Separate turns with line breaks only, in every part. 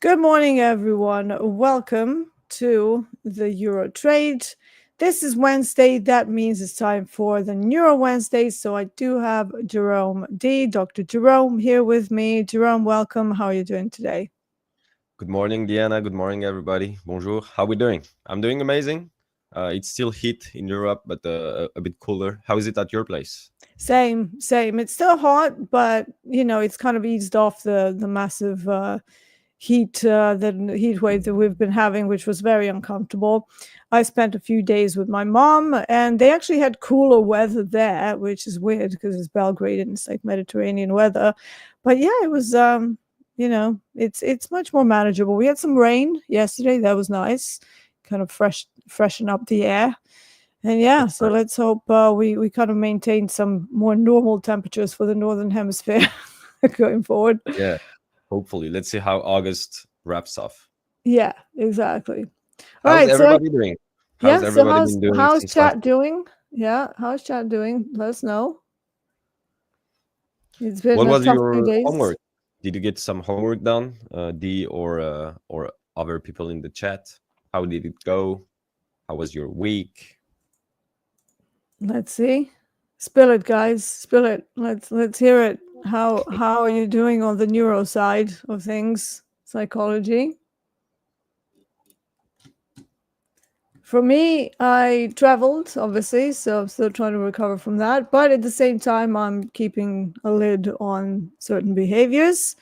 Good morning, everyone. Welcome to the Euro Trade. This is Wednesday. That means it's time for the Neuro Wednesday. So I do have Jerome D, Dr. Jerome, here with me. Jerome, welcome. How are you doing today?
Good morning, Deeyana. Good morning, everybody. Bonjour. How we doing? I'm doing amazing. It's still heat in Europe, but a bit cooler. How is it at your place?
Same. It's still hot, but it's kind of eased off the massive heat wave that we've been having, which was very uncomfortable. I spent a few days with my mom, and they actually had cooler weather there, which is weird because it's Belgrade and it's like Mediterranean weather. But yeah, it was it's much more manageable. We had some rain yesterday. That was nice, kind of freshen up the air. And yeah,
That's
so
nice.
let's hope we kind of maintain some more normal temperatures for the northern hemisphere going forward.
Yeah, hopefully. Let's see how August wraps off.
Yeah, exactly. All
How's
right, so
everybody doing? How's
yeah, so
everybody
how's
been doing
how's
since last
chat
week?
doing? Yeah, how's chat doing? Let us know. It's been
What
a
was
tough few
your
days.
homework? Did you get some homework done, D or other people in the chat? How did it go? How was your week?
Let's see. Spill it, guys. Spill it. Let's hear it. How are you doing on the neuro side of things? Psychology. For me, I traveled, obviously, so I'm still trying to recover from that. But at the same time, I'm keeping a lid on certain behaviors,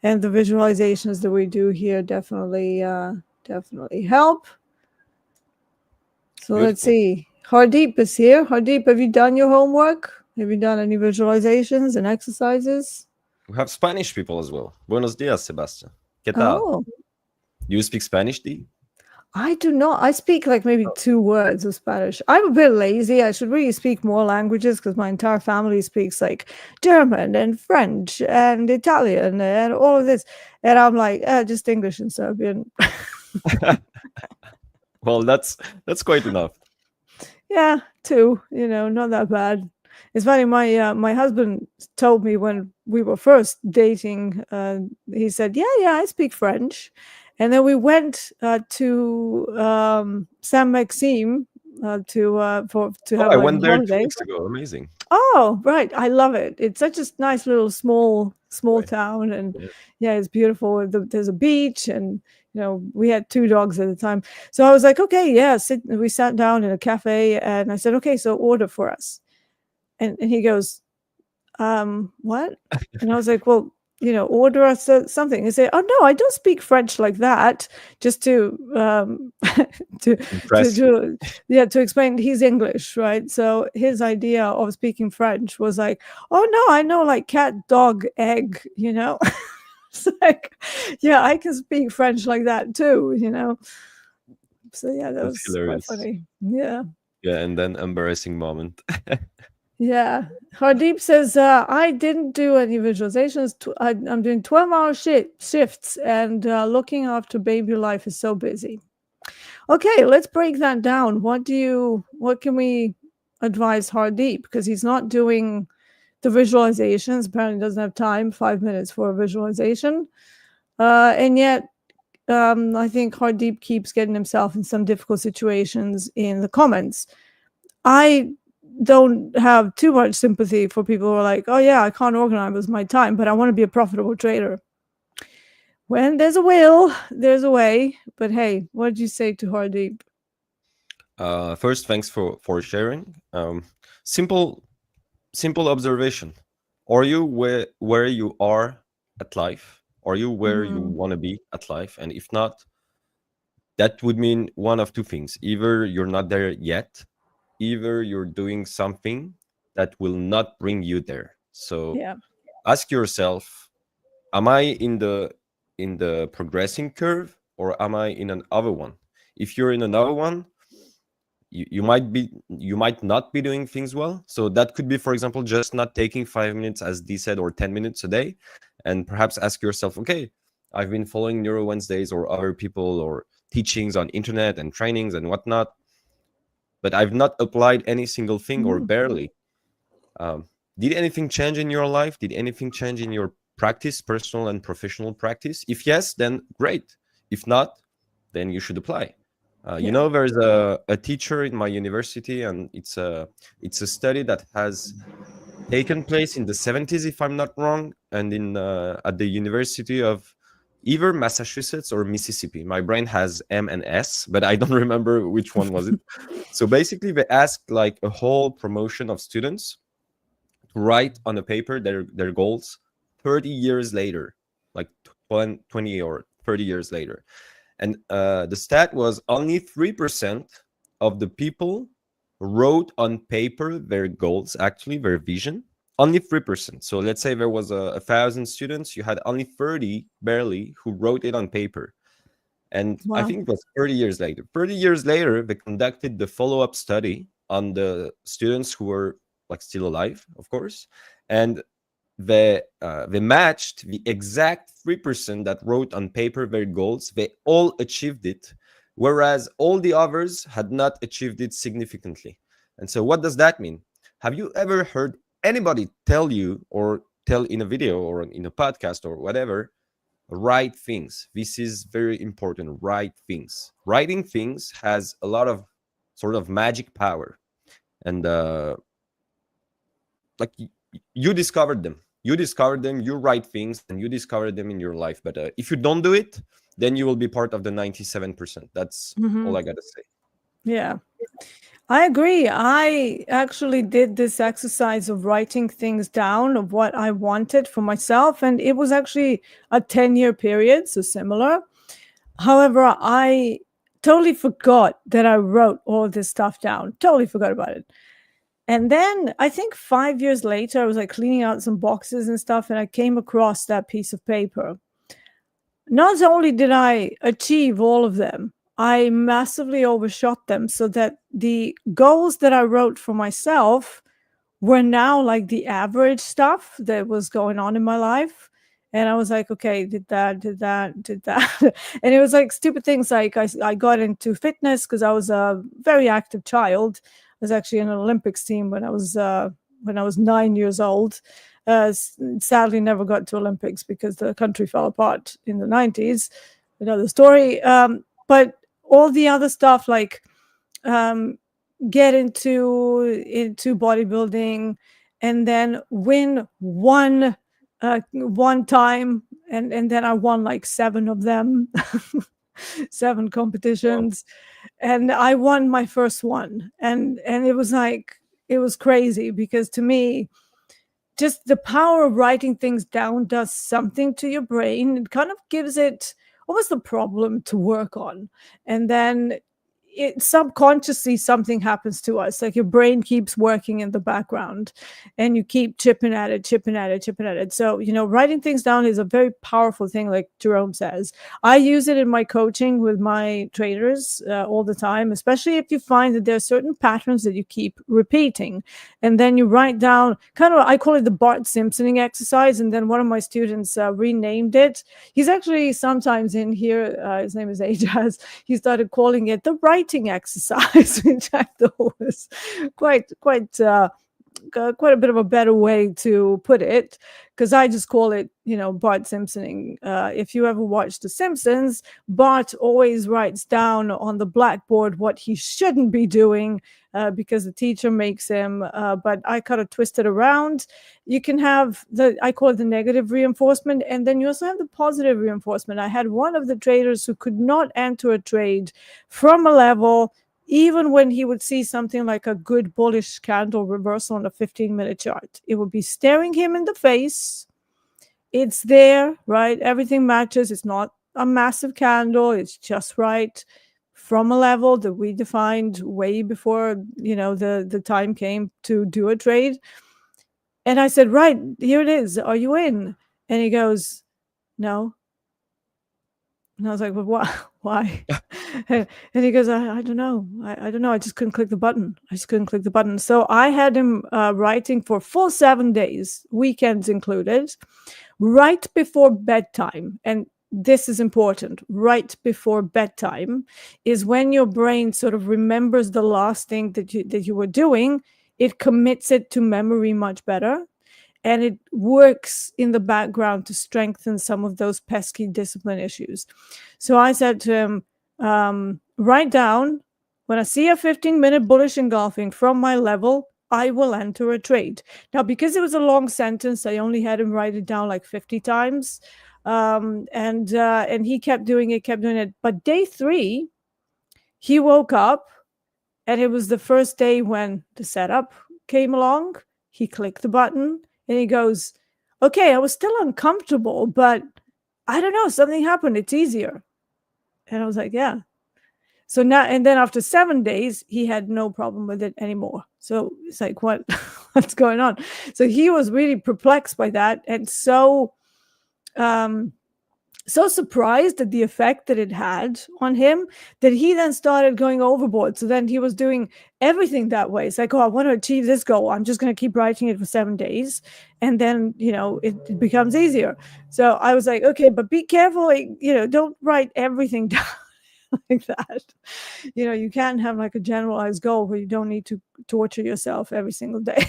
and the visualizations that we do here definitely help. So let's
Beautiful.
see. Hardeep is here. Hardeep, have you done your homework? Have you done any visualizations and exercises?
We have Spanish people as well. Buenos dias, Sebastian. ¿Qué tal?
Oh,
Do you speak Spanish, D?
I do not. I speak like maybe 2 words of Spanish. I'm a bit lazy. I should really speak more languages because my entire family speaks like German and French and Italian and all of this. And I'm like, just English and Serbian.
Well, that's quite enough.
Yeah, two. Not that bad. It's funny. My husband told me when we were first dating. He said, "Yeah, I speak French," and then we went to Saint Maxime to
Oh,
have
I
like
went
a
there 2
holiday.
weeks ago. Amazing.
Oh, right. I love it. It's such a nice little small
Right.
town, and
Yeah.
yeah, it's beautiful. There's a beach, and we had 2 dogs at the time. So I was like, okay, yeah, we sat down in a cafe, and I said, okay, so order for us. And he goes, what? And I was like, well, order us something. He said, oh no, I don't speak French like that. Just to to to
Impress you.
to yeah, to explain, he's English, right? So his idea of speaking French was like, oh no, I know like cat, dog, egg. It's like, yeah, I can speak French like that too. So yeah, that
That's
was quite
hilarious.
funny. Yeah.
Yeah, and then embarrassing moment.
Yeah. Hardeep says, I didn't do any visualizations. I'm doing 12-hour shifts, and looking after baby life is so busy. Okay, let's break that down. What can we advise Hardeep? Because he's not doing the visualizations, apparently doesn't have time, 5 minutes for a visualization. And yet, I think Hardeep keeps getting himself in some difficult situations in the comments. I don't have too much sympathy for people who are like, oh yeah, I can't organize my time, but I want to be a profitable trader. When there's a will, there's a way. But hey, what did you say to Hardeep?
First, thanks for sharing. Simple simple observation. Are you where you are at life? Are you where you
Mm,
want to be at life? And if not, that would mean one of two things. Either you're not there yet, either you're doing something that will not bring you there. So
yeah.
ask yourself, am I in the progressing curve, or am I in another one? If you're in another one, you might not be doing things well. So that could be, for example, just not taking 5 minutes, as Dee said, or 10 minutes a day. And perhaps ask yourself, okay, I've been following Neuro Wednesdays or other people or teachings on internet and trainings and whatnot, but I've not applied any single thing or
Mm.
barely. Did anything change in your life? Did anything change in your practice, personal and professional practice? If yes, then great. If not, then you should apply. You know, there's a teacher in my university, and it's a study that has taken place in the 70s, if I'm not wrong, and in at the University of either Massachusetts or Mississippi. My brain has M and S, but I don't remember which one was it. So basically, they asked like a whole promotion of students to write on a paper their goals 30 years later, like 20 or 30 years later. And the stat was only 3% of the people wrote on paper their goals, actually their vision. Only 3%. So let's say there was 1,000 students, you had only 30 barely who wrote it on paper. And I think it was 30 years later. 30 years later, they conducted the follow-up study on the students who were like still alive, of course, and they matched the exact 3% that wrote on paper their goals. They all achieved it, whereas all the others had not achieved it significantly. And so what does that mean? Have you ever heard anybody tell you, or tell in a video or in a podcast or whatever, write things? This is very important. Write things. Writing things has a lot of sort of magic power. And like you discovered them. You discovered them, you write things, and you discovered them in your life. But if you don't do it, then you will be part of the 97%. That's all I got to say.
Yeah, I agree. I actually did this exercise of writing things down of what I wanted for myself. And it was actually a 10-year period, so similar. However, I totally forgot that I wrote all this stuff down. Totally forgot about it. And then I think 5 years later, I was like cleaning out some boxes and stuff, and I came across that piece of paper. Not only did I achieve all of them, I massively overshot them, so that the goals that I wrote for myself were now like the average stuff that was going on in my life. And I was like, okay, did that. And it was like stupid things like I got into fitness because I was a very active child. I was actually in an Olympics team when I was 9 years old. Sadly, never got to Olympics because the country fell apart in the 90s. Another story. But all the other stuff like get into bodybuilding and then win one time, and then I won like 7 of them. 7 competitions. And I won my first one, and it was like, it was crazy, because to me, just the power of writing things down does something to your brain. It kind of gives it almost a problem to work on, and then it subconsciously something happens to us, like your brain keeps working in the background and you keep chipping at it. So, you know, writing things down is a very powerful thing, like Jerome says. I use it in my coaching with my traders all the time, especially if you find that there are certain patterns that you keep repeating, and then you write down, kind of, I call it the Bart Simpsoning exercise, and then one of my students renamed it. He's actually sometimes in here, his name is Ajaz. He started calling it the writing exercise, which I thought was quite a bit of a better way to put it, because I just call it, you know, Bart Simpsoning. If you ever watch The Simpsons, Bart always writes down on the blackboard what he shouldn't be doing because the teacher makes him. But I kind of twist it around. You can have I call it the negative reinforcement, and then you also have the positive reinforcement. I had one of the traders who could not enter a trade from a level, even when he would see something like a good bullish candle reversal on a 15-minute chart. It would be staring him in the face. It's there, right? Everything matches. It's not a massive candle. It's just right from a level that we defined way before, you know, the time came to do a trade. And I said, right, here it is. Are you in? And he goes, no. And I was like, well, why? And he goes, I don't know. I don't know. I just couldn't click the button. So I had him writing for full 7 days, weekends included, right before bedtime. And this is important. Right before bedtime is when your brain sort of remembers the last thing that you were doing. It commits it to memory much better. and it works in the background to strengthen some of those pesky discipline issues. So I said to him, write down, when I see a 15-minute bullish engulfing from my level, I will enter a trade. Now, because it was a long sentence, I only had him write it down like 50 times. And he kept doing it. But day 3, he woke up, and it was the first day when the setup came along. He clicked the button and he goes, okay, I was still uncomfortable, but I don't know, something happened. It's easier. And I was like, yeah. So now, and then after 7 days, he had no problem with it anymore. So it's like, what's going on? So he was really perplexed by that, and so surprised at the effect that it had on him that he then started going overboard. So then he was doing everything that way. It's like, oh, I want to achieve this goal. I'm just going to keep writing it for 7 days. And then, it becomes easier. So I was like, okay, but be careful, don't write everything down like that. You can't have like a generalized goal where you don't need to torture yourself every single day.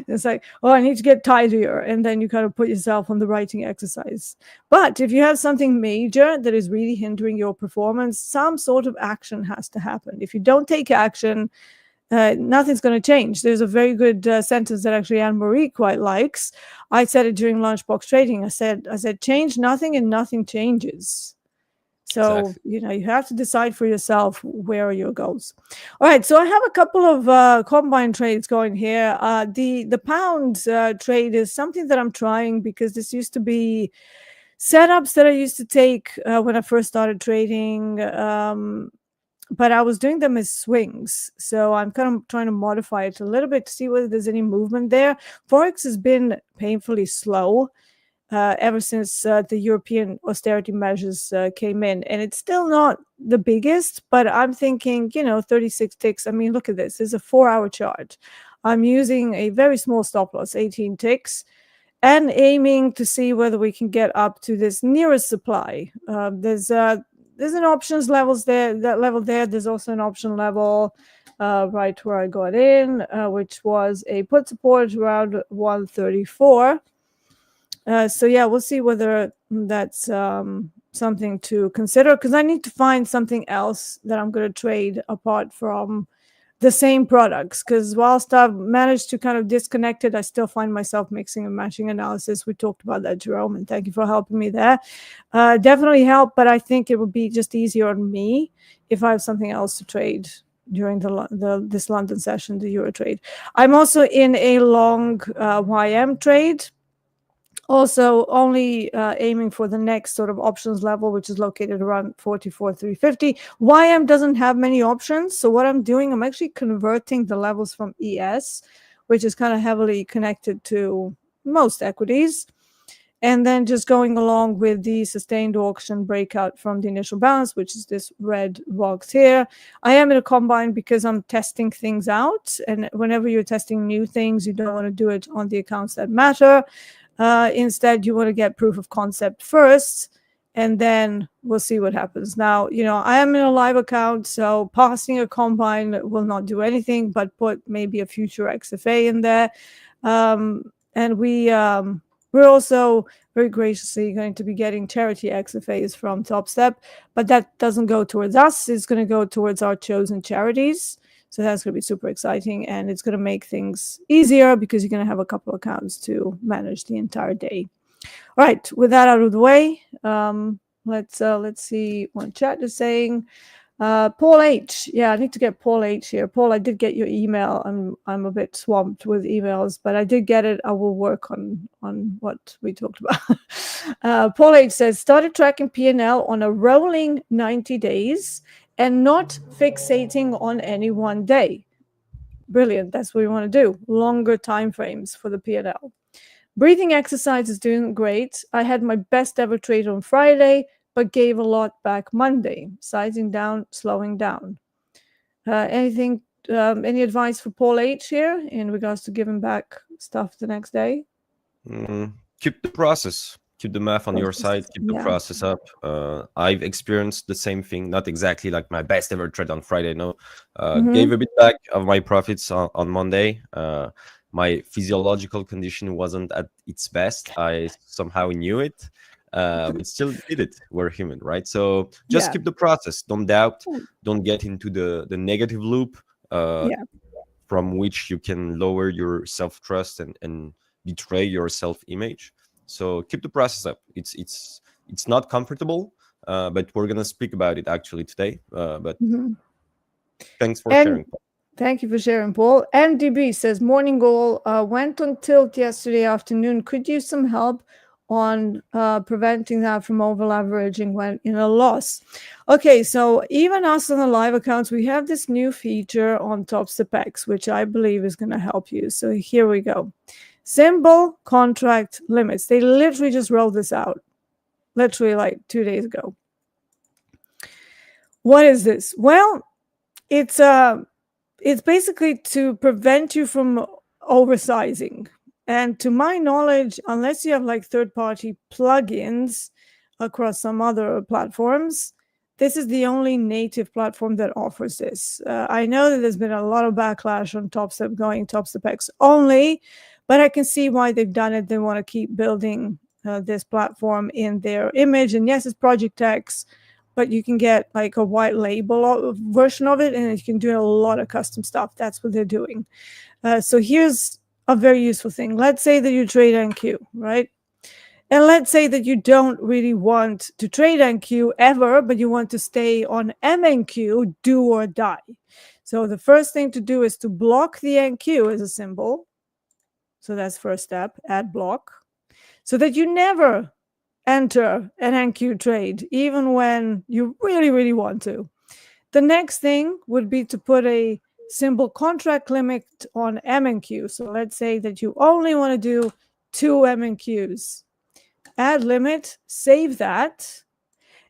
It's like, oh, I need to get tidier, and then you kind of put yourself on the writing exercise. But if you have something major that is really hindering your performance, some sort of action has to happen. If you don't take action, nothing's going to change. There's a very good sentence that actually Anne-Marie quite likes. I said it during Lunchbox Trading. I said, change nothing and nothing changes. So,
Exactly.
You have to decide for yourself, where are your goals. All right. So I have a couple of combine trades going here. The pound trade is something that I'm trying because this used to be setups that I used to take when I first started trading. But I was doing them as swings. So I'm kind of trying to modify it a little bit to see whether there's any movement there. Forex has been painfully slow ever since the European austerity measures came in. And it's still not the biggest, but I'm thinking, 36 ticks. I mean, look at this. This is a 4-hour chart. I'm using a very small stop loss, 18 ticks, and aiming to see whether we can get up to this nearest supply. There's an options levels there, that level there. There's also an option level right where I got in, which was a put support around 134. So yeah, we'll see whether that's something to consider, because I need to find something else that I'm going to trade apart from the same products, because whilst I've managed to kind of disconnect it, I still find myself mixing and matching analysis. We talked about that, Jerome, and thank you for helping me there. Definitely help, but I think it would be just easier on me if I have something else to trade during this London session, the Euro trade. I'm also in a long YM trade. Also only aiming for the next sort of options level, which is located around 44,350. YM doesn't have many options. So what I'm doing, I'm actually converting the levels from ES, which is kind of heavily connected to most equities, and then just going along with the sustained auction breakout from the initial balance, which is this red box here. I am in a combine because I'm testing things out. And whenever you're testing new things, you don't want to do it on the accounts that matter. Instead, you want to get proof of concept first, and then we'll see what happens. Now, I am in a live account, so passing a combine will not do anything but put maybe a future XFA in there. And we're also very graciously going to be getting charity XFAs from Topstep, but that doesn't go towards us. It's going to go towards our chosen charities. So that's going to be super exciting, and it's going to make things easier because you're going to have a couple of accounts to manage the entire day. All right, with that out of the way, let's see what chat is saying. Paul H. Yeah, I need to get Paul H here. Paul, I did get your email. I'm a bit swamped with emails, but I did get it. I will work on what we talked about. Paul H says, started tracking P&L on a rolling 90 days and not fixating on any one day. Brilliant. That's what we want to do. Longer time frames for the P&L. Breathing exercise is doing great. I had my best ever trade on Friday, but gave a lot back Monday. Sizing down, slowing down. Any advice for Paul H here in regards to giving back stuff the next day?
Keep the process. Keep the math on your side. Keep the process up. I've experienced the same thing. Not exactly like my best ever trade on Friday. No, gave a bit back of my profits on Monday. my physiological condition wasn't at its best. I somehow knew it, but still did it. We're human, right? So just
Yeah.
keep the process. Don't doubt. Don't get into the negative loop,
Yeah.
from which you can lower your self-trust and betray your self-image. So keep the process up. It's not comfortable, but we're gonna speak about it actually today. But thanks for
And
sharing.
thank you for sharing, Paul. MDB says morning goal went on tilt yesterday afternoon. Could use some help on preventing that from over leveraging when in a loss. Okay, so even us on the live accounts, we have this new feature on Topstep, which I believe is going to help you. So here we go. Symbol contract limits. They literally just rolled this out, literally like 2 days ago. What is this? Well, it's basically to prevent you from oversizing. And to my knowledge, unless you have like third-party plugins across some other platforms, this is the only native platform that offers this. I know that there's been a lot of backlash on Topstep going Topstep X only, but I can see why they've done it. They want to keep building this platform in their image. And yes, it's Project X, but you can get like a white label version of it, and you can do a lot of custom stuff. That's what they're doing. So here's a very useful thing. Let's say that you trade NQ, right? And let's say that you don't really want to trade NQ ever, but you want to stay on MNQ, do or die. So the first thing to do is to block the NQ as a symbol. So that's first step, add block, so that you never enter an NQ trade, even when you really, really want to. The next thing would be to put a symbol contract limit on MNQ. So let's say that you only want to do 2 MNQs. Add limit, save that.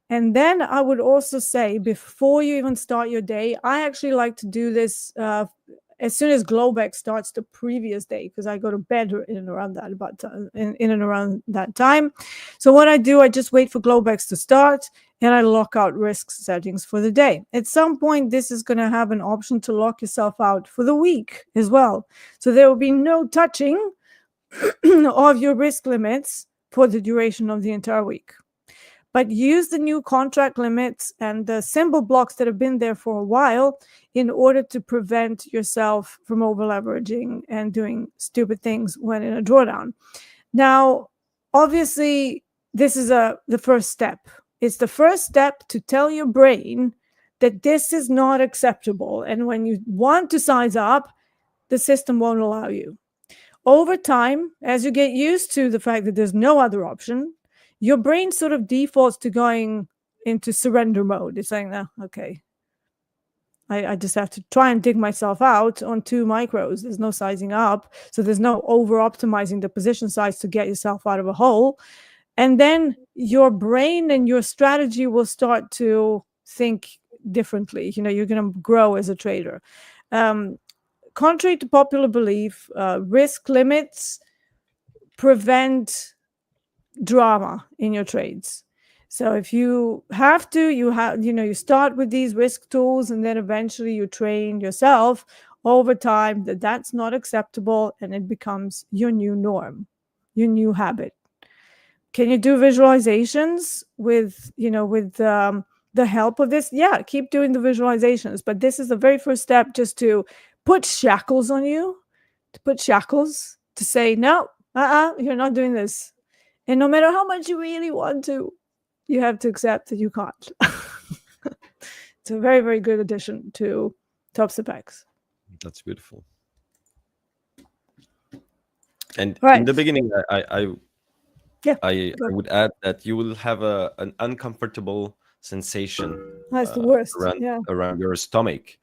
And then I would also say, before you even start your day, I actually like to do this as soon as Globex starts the previous day, because I go to bed in and around that time. So what I do, I just wait for Globex to start, and I lock out risk settings for the day. At some point, this is going to have an option to lock yourself out for the week as well. So there will be no touching of your risk limits for the duration of the entire week. But use the new contract limits and the symbol blocks that have been there for a while in order to prevent yourself from over leveraging and doing stupid things when in a drawdown. Now, obviously, this is the first step. It's the first step to tell your brain that this is not acceptable. And when you want to size up, the system won't allow you. Over time, as you get used to the fact that there's no other option, your brain sort of defaults to going into surrender mode. It's saying, no, okay, I just have to try and dig myself out on 2 micros. There's no sizing up. So there's no over optimizing the position size to get yourself out of a hole. And then your brain and your strategy will start to think differently. You're going to grow as a trader. Contrary to popular belief, risk limits prevent drama in your trades. So if you have to, you start with these risk tools, and then eventually you train yourself over time that that's not acceptable, and it becomes your new norm, your new habit. Can you do visualizations with the help of this? Yeah, keep doing the visualizations, but this is the very first step, just to put shackles on you, to say, no, you're not doing this. And no matter how much you really want to, you have to accept that you can't. It's a very, very good addition to Topstep.
That's beautiful. And
right.
In the beginning, I would add that you will have an uncomfortable sensation.
That's the worst.
Around your stomach.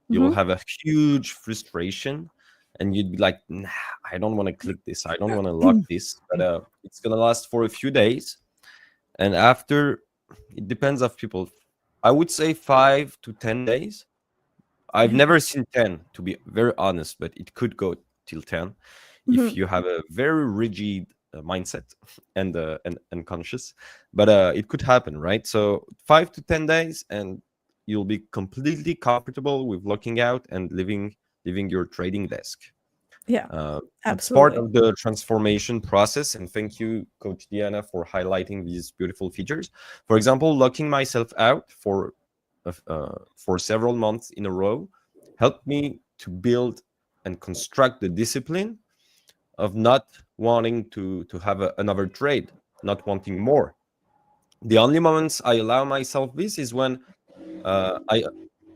You will have a huge frustration, and you'd be like, nah, I don't want to click this. I don't want to lock this. But it's going to last for a few days. And after, it depends on people. I would say 5 to 10 days. I've never seen 10, to be very honest, but it could go till 10 if you have a very rigid mindset and conscious. But it could happen, right? So 5 to 10 days, and you'll be completely comfortable with locking out and leaving your trading desk.
Yeah,
It's part
absolutely.
of the transformation process. And thank you, Coach Deeyana, for highlighting these beautiful features. For example, locking myself out for several months in a row helped me to build and construct the discipline of not wanting to have another trade, not wanting more. The only moments I allow myself this is when I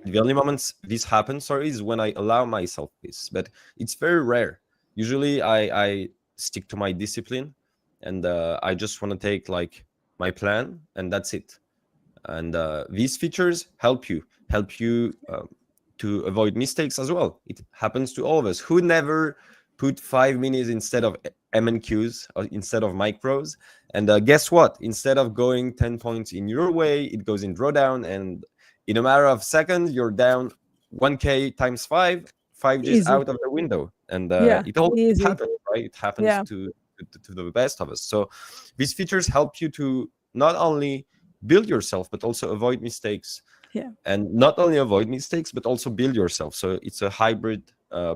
the only moments this happens, sorry, is when I allow myself this, but it's very rare. Usually I stick to my discipline, and I just want to take like my plan, and that's it. And these features help you to avoid mistakes as well. It happens to all of us. Who never put 5 minutes instead of MNQs or instead of micros? And guess what? Instead of going 10 points in your way, it goes in drawdown, and in a matter of seconds, you're down 1K times 5 just
Easy.
out of the window. And
Yeah,
it
easy.
happens, right? It happens
Yeah,
to the best of us. So these features help you to not only build yourself but also avoid mistakes,
yeah.
and not only avoid mistakes but also build yourself. So it's a hybrid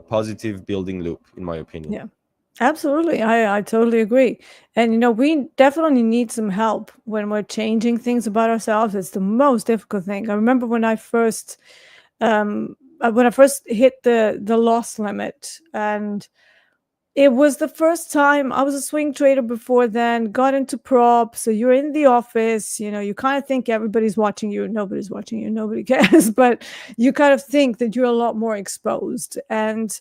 positive building loop, in my opinion.
Yeah, absolutely. I totally agree. And we definitely need some help when we're changing things about ourselves. It's the most difficult thing. I remember when I first hit the loss limit, and it was the first time. I was a swing trader before then, got into prop. So you're in the office, you kind of think everybody's watching you. Nobody's watching you. Nobody cares. But you kind of think that you're a lot more exposed. And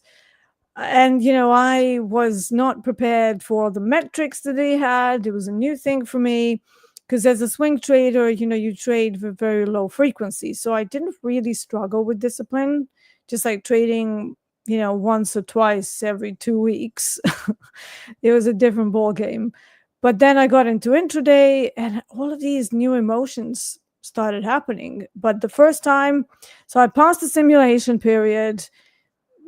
I was not prepared for the metrics that they had. It was a new thing for me, because as a swing trader, you trade with very low frequency. So I didn't really struggle with discipline, just like trading, once or twice every 2 weeks. It was a different ball game. But then I got into intraday, and all of these new emotions started happening. But the first time, so I passed the simulation period,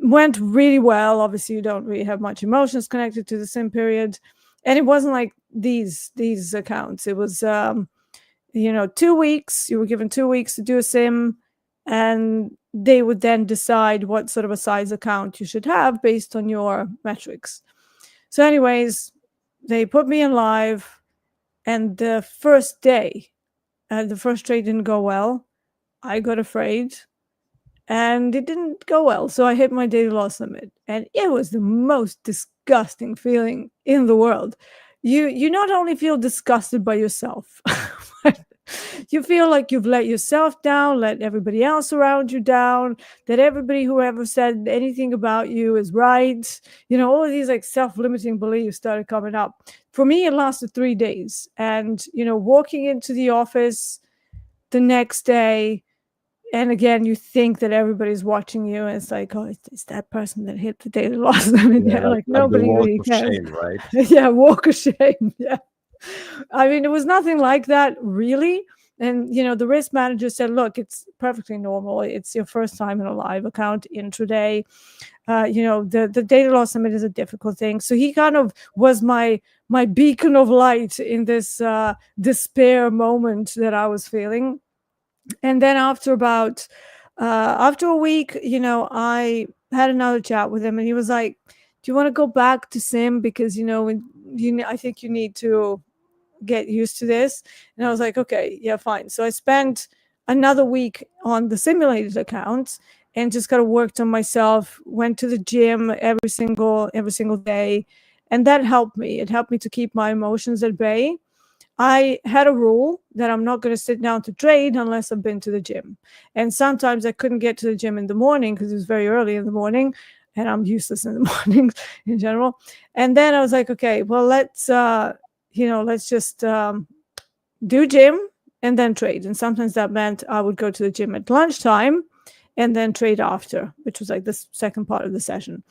went really well. Obviously, you don't really have much emotions connected to the sim period, and it wasn't like these accounts. It was 2 weeks. You were given 2 weeks to do a sim, and they would then decide what sort of a size account you should have based on your metrics. So, anyways, they put me in live, and the first day, the first trade didn't go well. I got afraid, and it didn't go well. So I hit my daily loss limit, and it was the most disgusting feeling in the world. You not only feel disgusted by yourself, but you feel like you've let yourself down, let everybody else around you down, that everybody who ever said anything about you is right. All of these like self-limiting beliefs started coming up. For me, it lasted 3 days. And walking into the office the next day, and again, you think that everybody's watching you, and it's like, oh, it's that person that hit the daily loss limit.
Yeah,
Yeah, like
like the
nobody
walk
really
of
cares.
shame, right?
Yeah, walk of shame. Yeah. I mean, it was nothing like that, really. And, the risk manager said, look, it's perfectly normal. It's your first time in a live account intraday. The data loss limit is a difficult thing. So he kind of was my beacon of light in this despair moment that I was feeling. And then after a week, I had another chat with him, and he was like, do you want to go back to sim? Because I think you need to get used to this. And I was like, okay, yeah, fine. So I spent another week on the simulated account and just kind of worked on myself, went to the gym every single day, and that helped me. It helped me to keep my emotions at bay. I had a rule that I'm not going to sit down to trade unless I've been to the gym. And sometimes I couldn't get to the gym in the morning because it was very early in the morning, and I'm useless in the mornings in general. And then I was like, okay, well, let's just do gym and then trade. And sometimes that meant I would go to the gym at lunchtime and then trade after, which was like the second part of the session.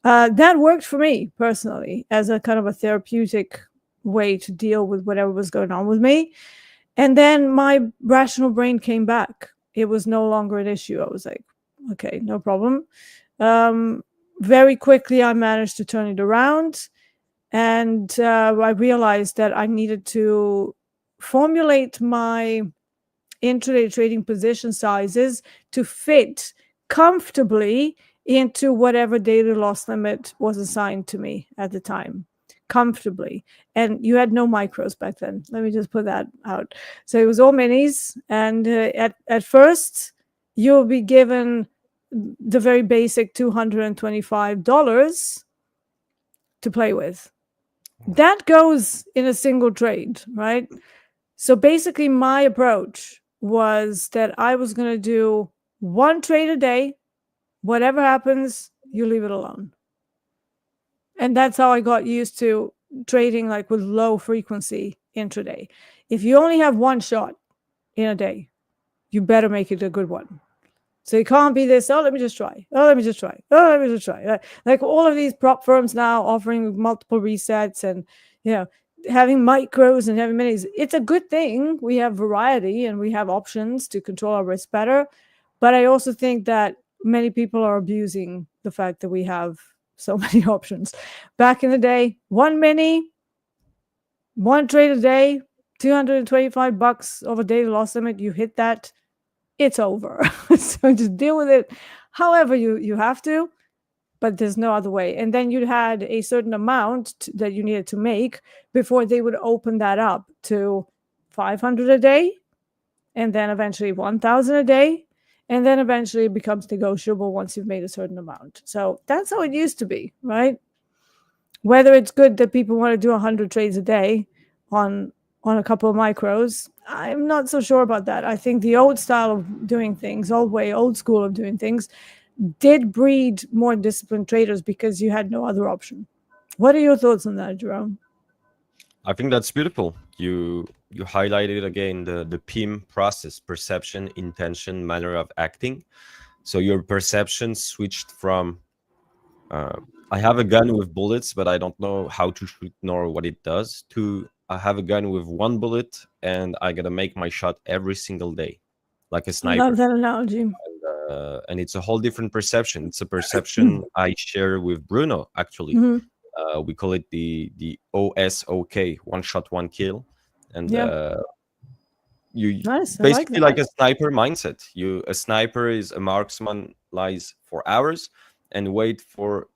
That worked for me personally as a kind of a therapeutic way to deal with whatever was going on with me. And then my rational brain came back. It was no longer an issue. I was like, okay, no problem. Very quickly, I managed to turn it around. And I realized that I needed to formulate my intraday trading position sizes to fit comfortably into whatever daily loss limit was assigned to me at the time comfortably. And you had no micros back then. Let me just put that out. So it was all minis. And at first, you'll be given the very basic $225 to play with. That goes in a single trade, right? So basically, my approach was that I was going to do one trade a day. Whatever happens, you leave it alone. And that's how I got used to trading like with low frequency intraday. If you only have one shot in a day, you better make it a good one. So it can't be this, oh, let me just try. Oh, let me just try. Oh, let me just try. Like all of these prop firms now offering multiple resets and, you know, having micros and having minis. It's a good thing. We have variety and we have options to control our risk better. But I also think that many people are abusing the fact that we have so many options. Back in the day, one mini, one trade a day, $225 over daily loss limit. You hit that, it's over. So just deal with it however you have to, but there's no other way. And then you had a certain amount that you needed to make before they would open that up to 500 a day, and then eventually 1,000 a day. And then eventually it becomes negotiable once you've made a certain amount. So that's how it used to be, right? Whether it's good that people want to do 100 trades a day on a couple of micros, I'm not so sure about that. I think the old style of doing things, old school of doing things, did breed more disciplined traders because you had no other option. What are your thoughts on that, Jerome?
I think that's beautiful. You highlighted again the PIM process: perception, intention, manner of acting. So your perception switched from I have a gun with bullets, but I don't know how to shoot nor what it does, to I have a gun with one bullet and I gotta make my shot every single day, like a
I
sniper.
love that analogy.
And it's a whole different perception. It's a perception I share with Bruno, actually.
Mhm.
We call it the OSOK, one shot, one kill. And
Yeah.
you
Nice. I
basically
like
like a sniper mindset. A sniper is a marksman, lies for hours and wait for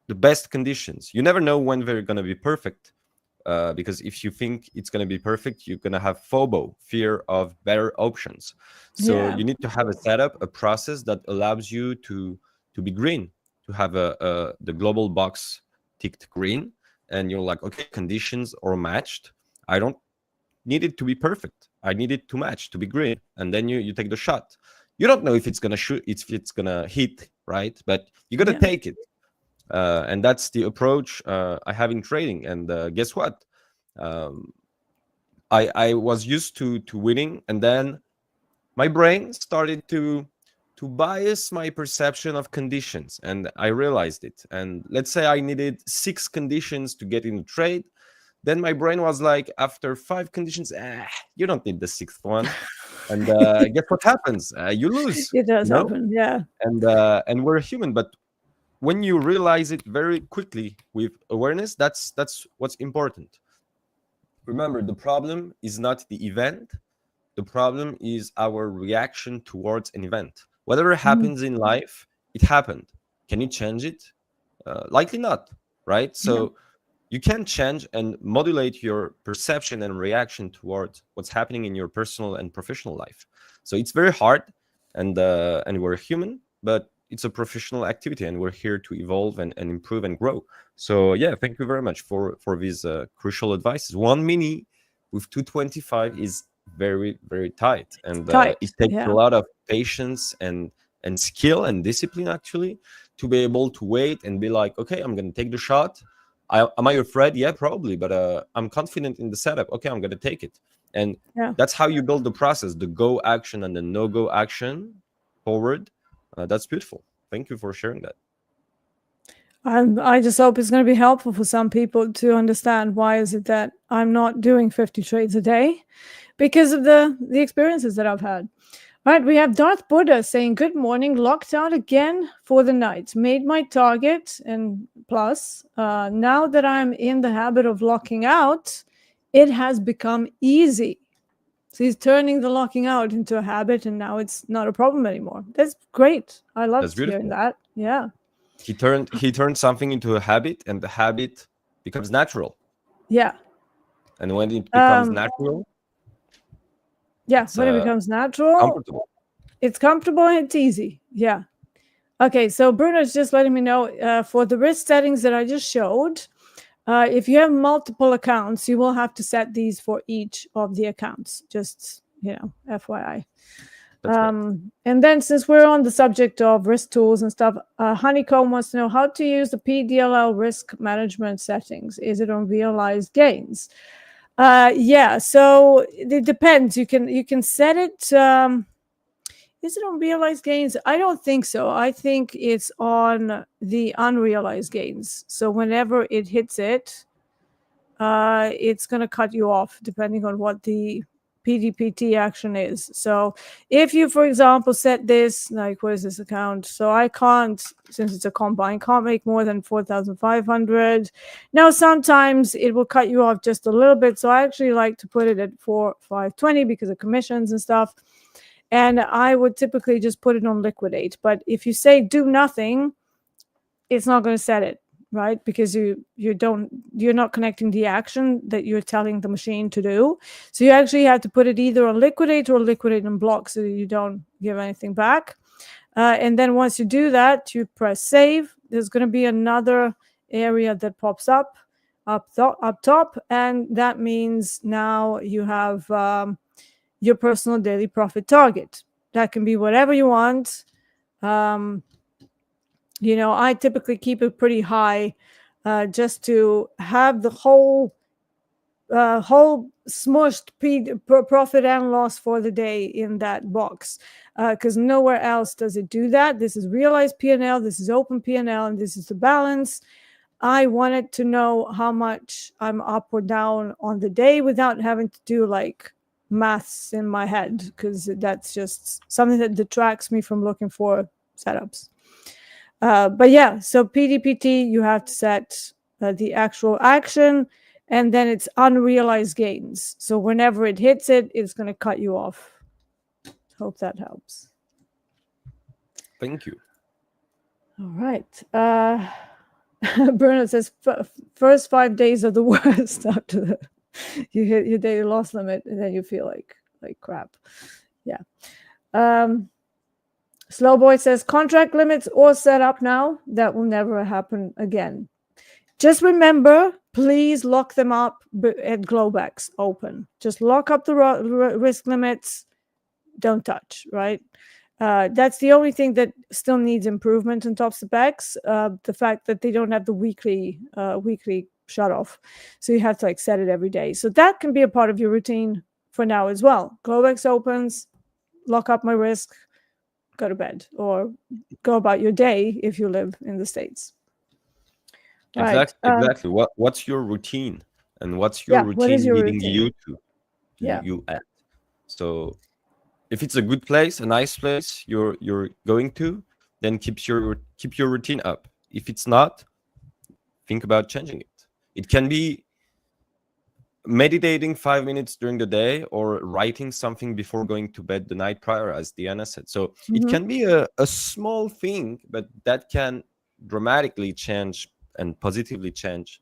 the best conditions. You never know when they're gonna be perfect. Because if you think it's going to be perfect, you're going to have FOBO, fear of better options. So you need to have a setup, a process that allows you to be green, to have the global box ticked green, and you're like, okay, conditions are matched. I don't need it to be perfect. I need it to match, to be green, and then you take the shot. You don't know if it's going to shoot, if it's going to hit, right? But you got to take it. And that's the approach I have in trading. And guess what? I was used to winning, and then my brain started to bias my perception of conditions, and I realized it. And let's say I needed 6 conditions to get in the trade. Then my brain was like, after 5 conditions, you don't need the 6th one. And guess what happens? You lose.
It does happen, yeah.
And we're human, but when you realize it very quickly with awareness, that's what's important. Remember, the problem is not the event. The problem is our reaction towards an event. Whatever happens in life, it happened. Can you change it? Likely not, right? So you can change and modulate your perception and reaction towards what's happening in your personal and professional life. So it's very hard, and we're human, but it's a professional activity, and we're here to evolve and improve and grow. So yeah, thank you very much for these crucial advices. One mini with 225 is very, very tight, and it takes a lot of patience and skill and discipline, actually, to be able to wait and be like, okay, I'm gonna take the shot. Am I afraid? Yeah, probably, but I'm confident in the setup. Okay, I'm gonna take it. And that's how you build the process: the go action and the no go action forward. That's beautiful. Thank you for sharing that.
I just hope it's going to be helpful for some people to understand why is it that I'm not doing 50 trades a day, because of the experiences that I've had. All right, we have Darth Buddha saying, good morning, locked out again for the night. Made my target and plus. Now that I'm in the habit of locking out, it has become easy. So he's turning the locking out into a habit, and now it's not a problem anymore. That's great. I love hearing that. Yeah.
He turned something into a habit, and the habit becomes natural.
Yeah.
And when it becomes natural,
yeah,
it's
when it becomes natural,
comfortable.
it's comfortable and it's easy. Yeah. Okay, so Bruno's just letting me know for the risk settings that I just showed, if you have multiple accounts, you will have to set these for each of the accounts. Just, FYI.
That's right.
And then since we're on the subject of risk tools and stuff, Honeycomb wants to know how to use the PDLL risk management settings. Is it on realized gains? Yeah, so it depends. You can set it. Is it on realized gains? I don't think so. I think it's on the unrealized gains. So whenever it hits it, it's going to cut you off depending on what the PDPT action is. So if you, for example, set this, like, what is this account? So I can't, since it's a combine, can't make more than 4,500. Now, sometimes it will cut you off just a little bit. So I actually like to put it at 4,520 because of commissions and stuff. And I would typically just put it on liquidate. But if you say do nothing, it's not going to set it, right? Because you're not connecting the action that you're telling the machine to do. So you actually have to put it either on liquidate or liquidate and block so that you don't give anything back. And then once you do that, you press save. There's going to be another area that pops up top, and that means now you have your personal daily profit target. That can be whatever you want. I typically keep it pretty high just to have the whole smushed profit and loss for the day in that box, because nowhere else does it do that. This is realized P&L, this is open P&L, and this is the balance. I wanted to know how much I'm up or down on the day without having to do like maths in my head, because that's just something that detracts me from looking for setups. But yeah, so PDPT, you have to set the actual action, and then it's unrealized gains. So whenever it hits it, it's going to cut you off. Hope that helps.
Thank you.
All right. Bruno says first 5 days are the worst after you hit your daily loss limit, and then you feel like crap. Yeah. Slowboy says contract limits all set up now. That will never happen again. Just remember, please lock them up at Globex open. Just lock up the risk limits. Don't touch, right? That's the only thing that still needs improvement in Topstep. The fact that they don't have the weekly shut off. So you have to set it every day. So that can be a part of your routine for now as well. Globex opens, lock up my risk, go to bed, or go about your day if you live in the States.
Exactly.
Right.
Exactly. What's your routine, and what's your routine leading you to you at? So if it's a good place, a nice place you're going to, then keep your routine up. If it's not, think about changing it. It can be meditating 5 minutes during the day, or writing something before going to bed the night prior, as Deeyana said. So it can be a small thing, but that can dramatically change and positively change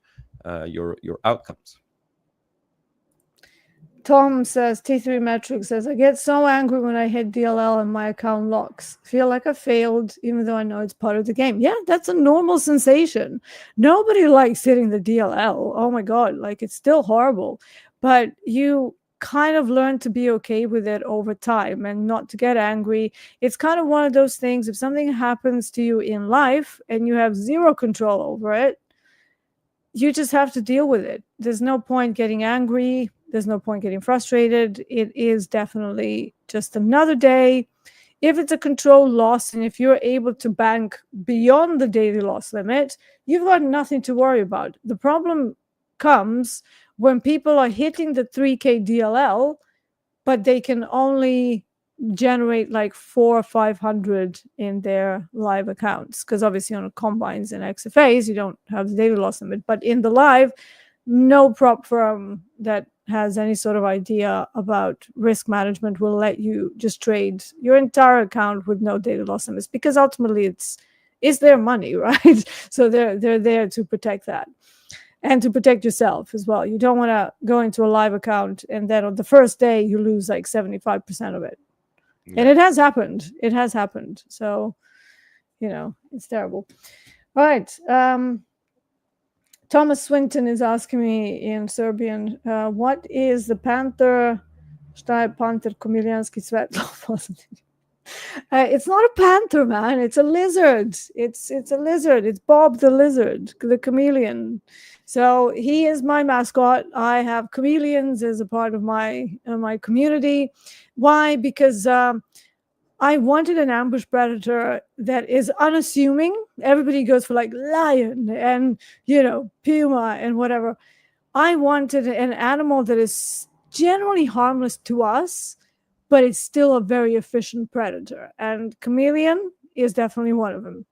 your outcomes.
Tom says, T3 Metric says, I get so angry when I hit DLL and my account locks. Feel like I failed, even though I know it's part of the game. Yeah, that's a normal sensation. Nobody likes hitting the DLL. Oh my God, it's still horrible. But you kind of learn to be okay with it over time and not to get angry. It's kind of one of those things, if something happens to you in life and you have zero control over it, you just have to deal with it. There's no point getting angry. There's no point getting frustrated. It is definitely just another day. If it's a controlled loss, and if you're able to bank beyond the daily loss limit, you've got nothing to worry about. The problem comes when people are hitting the 3K DLL, but they can only generate 400 or 500 in their live accounts, because obviously on combines and XFAs you don't have the daily loss limit, but in the live, no prop firm that has any sort of idea about risk management will let you just trade your entire account with no daily loss limits, because ultimately It's their money, right? So they're there to protect that and to protect yourself as well. You don't want to go into a live account and then on the first day you lose like 75% of it.
Yeah.
And it has happened. It has happened. So, it's terrible. All right. Thomas Swinton is asking me in Serbian, what is the panther? Šta je panter komilijanski svetlo? It's not a panther, man. It's a lizard. It's a lizard. It's Bob the lizard, the chameleon. So he is my mascot. I have chameleons as a part of my community. Why? Because I wanted an ambush predator that is unassuming. Everybody goes for like lion and, puma and whatever. I wanted an animal that is generally harmless to us, but it's still a very efficient predator. And chameleon is definitely one of them.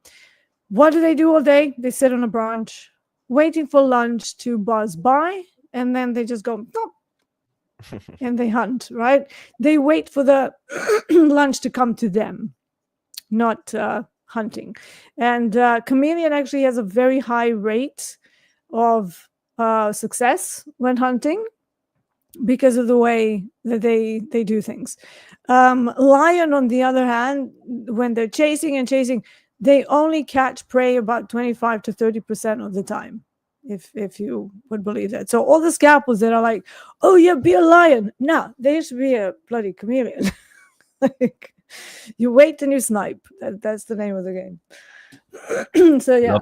What do they do all day? They sit on a branch waiting for lunch to buzz by, and then they just go, "Nope," and they hunt, right? They wait for the lunch to come to them, not hunting. And chameleon actually has a very high rate of success when hunting because of the way that they do things. Lion, on the other hand, when they're chasing, they only catch prey about 25 to 30% of the time, if you would believe that. So all the scalpels that are like, oh yeah, be a lion. No, they should be a bloody chameleon. Like, you wait and you snipe. That's the name of the game. So yeah,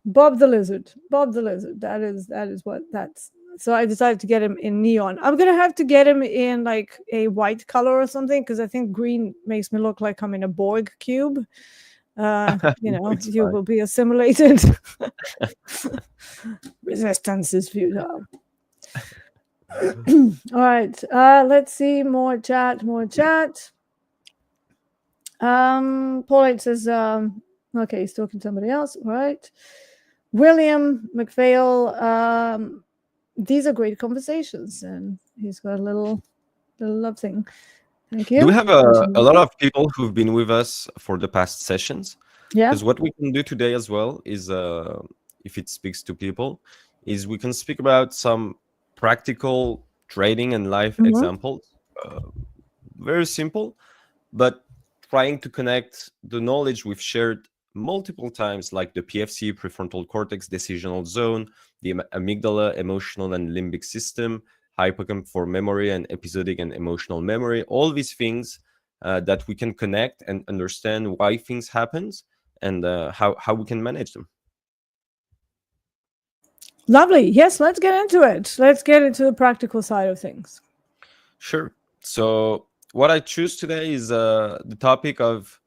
Bob the lizard. That is what that's. So I decided to get him in neon. I'm gonna have to get him in like a white color or something, because I think green makes me look like I'm in a Borg cube. You will be assimilated. Resistance is futile. All right. Let's see more chat. Paulite says, okay, he's talking to somebody else. All right. William McPhail, these are great conversations, and he's got a little love thing. Thank you.
Do we have a lot of people who've been with us for the past sessions?
Yeah.
Because what we can do today as well is, if it speaks to people, is we can speak about some practical trading and life examples. Very simple, but trying to connect the knowledge we've shared multiple times, like the PFC, prefrontal cortex, decisional zone, the amygdala, emotional and limbic system, hippocampus for memory and episodic and emotional memory, all these things that we can connect and understand why things happen and how we can manage them.
Lovely. Yes, let's get into it. Let's get into the practical side of things.
Sure. So what I choose today is the topic of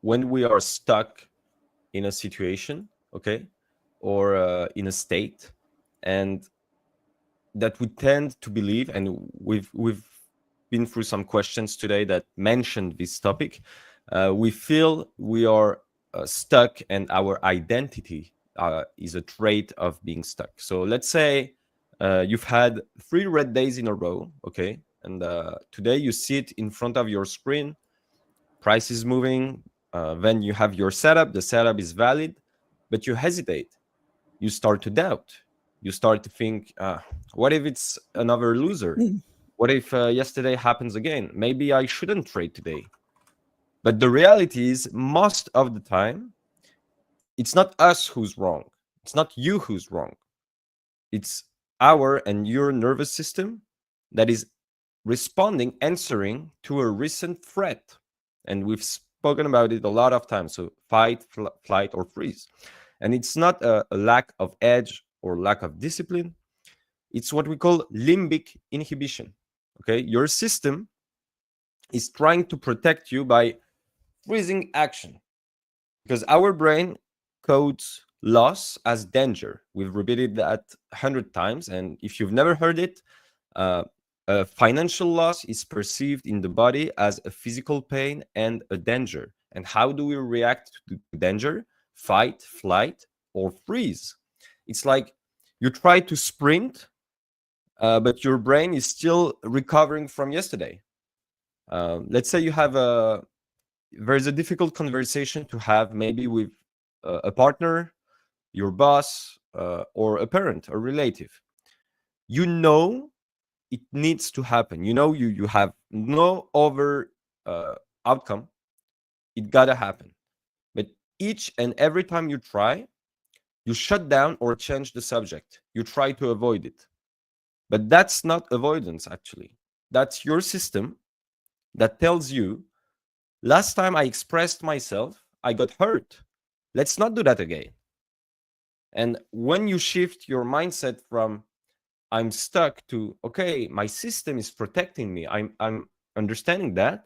when we are stuck in a situation, okay, or in a state, and that we tend to believe, and we've been through some questions today that mentioned this topic. We feel we are stuck, and our identity is a trait of being stuck. So let's say you've had 3 red days in a row, okay, and today you sit in front of your screen, price is moving, then you have your setup, the setup is valid, but you hesitate, you start to doubt, you start to think, what if it's another loser? What if yesterday happens again? Maybe I shouldn't trade today. But the reality is, most of the time, it's not us who's wrong. It's not you who's wrong. It's our and your nervous system that is responding, answering to a recent threat. And we've spoken about it a lot of times. So fight, flight, or freeze. And it's not a lack of edge or lack of discipline. It's what we call limbic inhibition. Okay, your system is trying to protect you by freezing action, because our brain codes loss as danger. We've repeated that 100 times, and if you've never heard it, a financial loss is perceived in the body as a physical pain and a danger. And how do we react to danger? Fight, flight, or freeze. It's like you try to sprint, but your brain is still recovering from yesterday. Let's say you have a there's a difficult conversation to have maybe with a partner, your boss, or a parent, a relative. You know it needs to happen. You know you have no other outcome. It gotta happen. But each and every time you try, you shut down or change the subject. You try to avoid it. But that's not avoidance, actually. That's your system that tells you, last time I expressed myself, I got hurt. Let's not do that again. And when you shift your mindset from I'm stuck to, okay, my system is protecting me, I'm understanding that,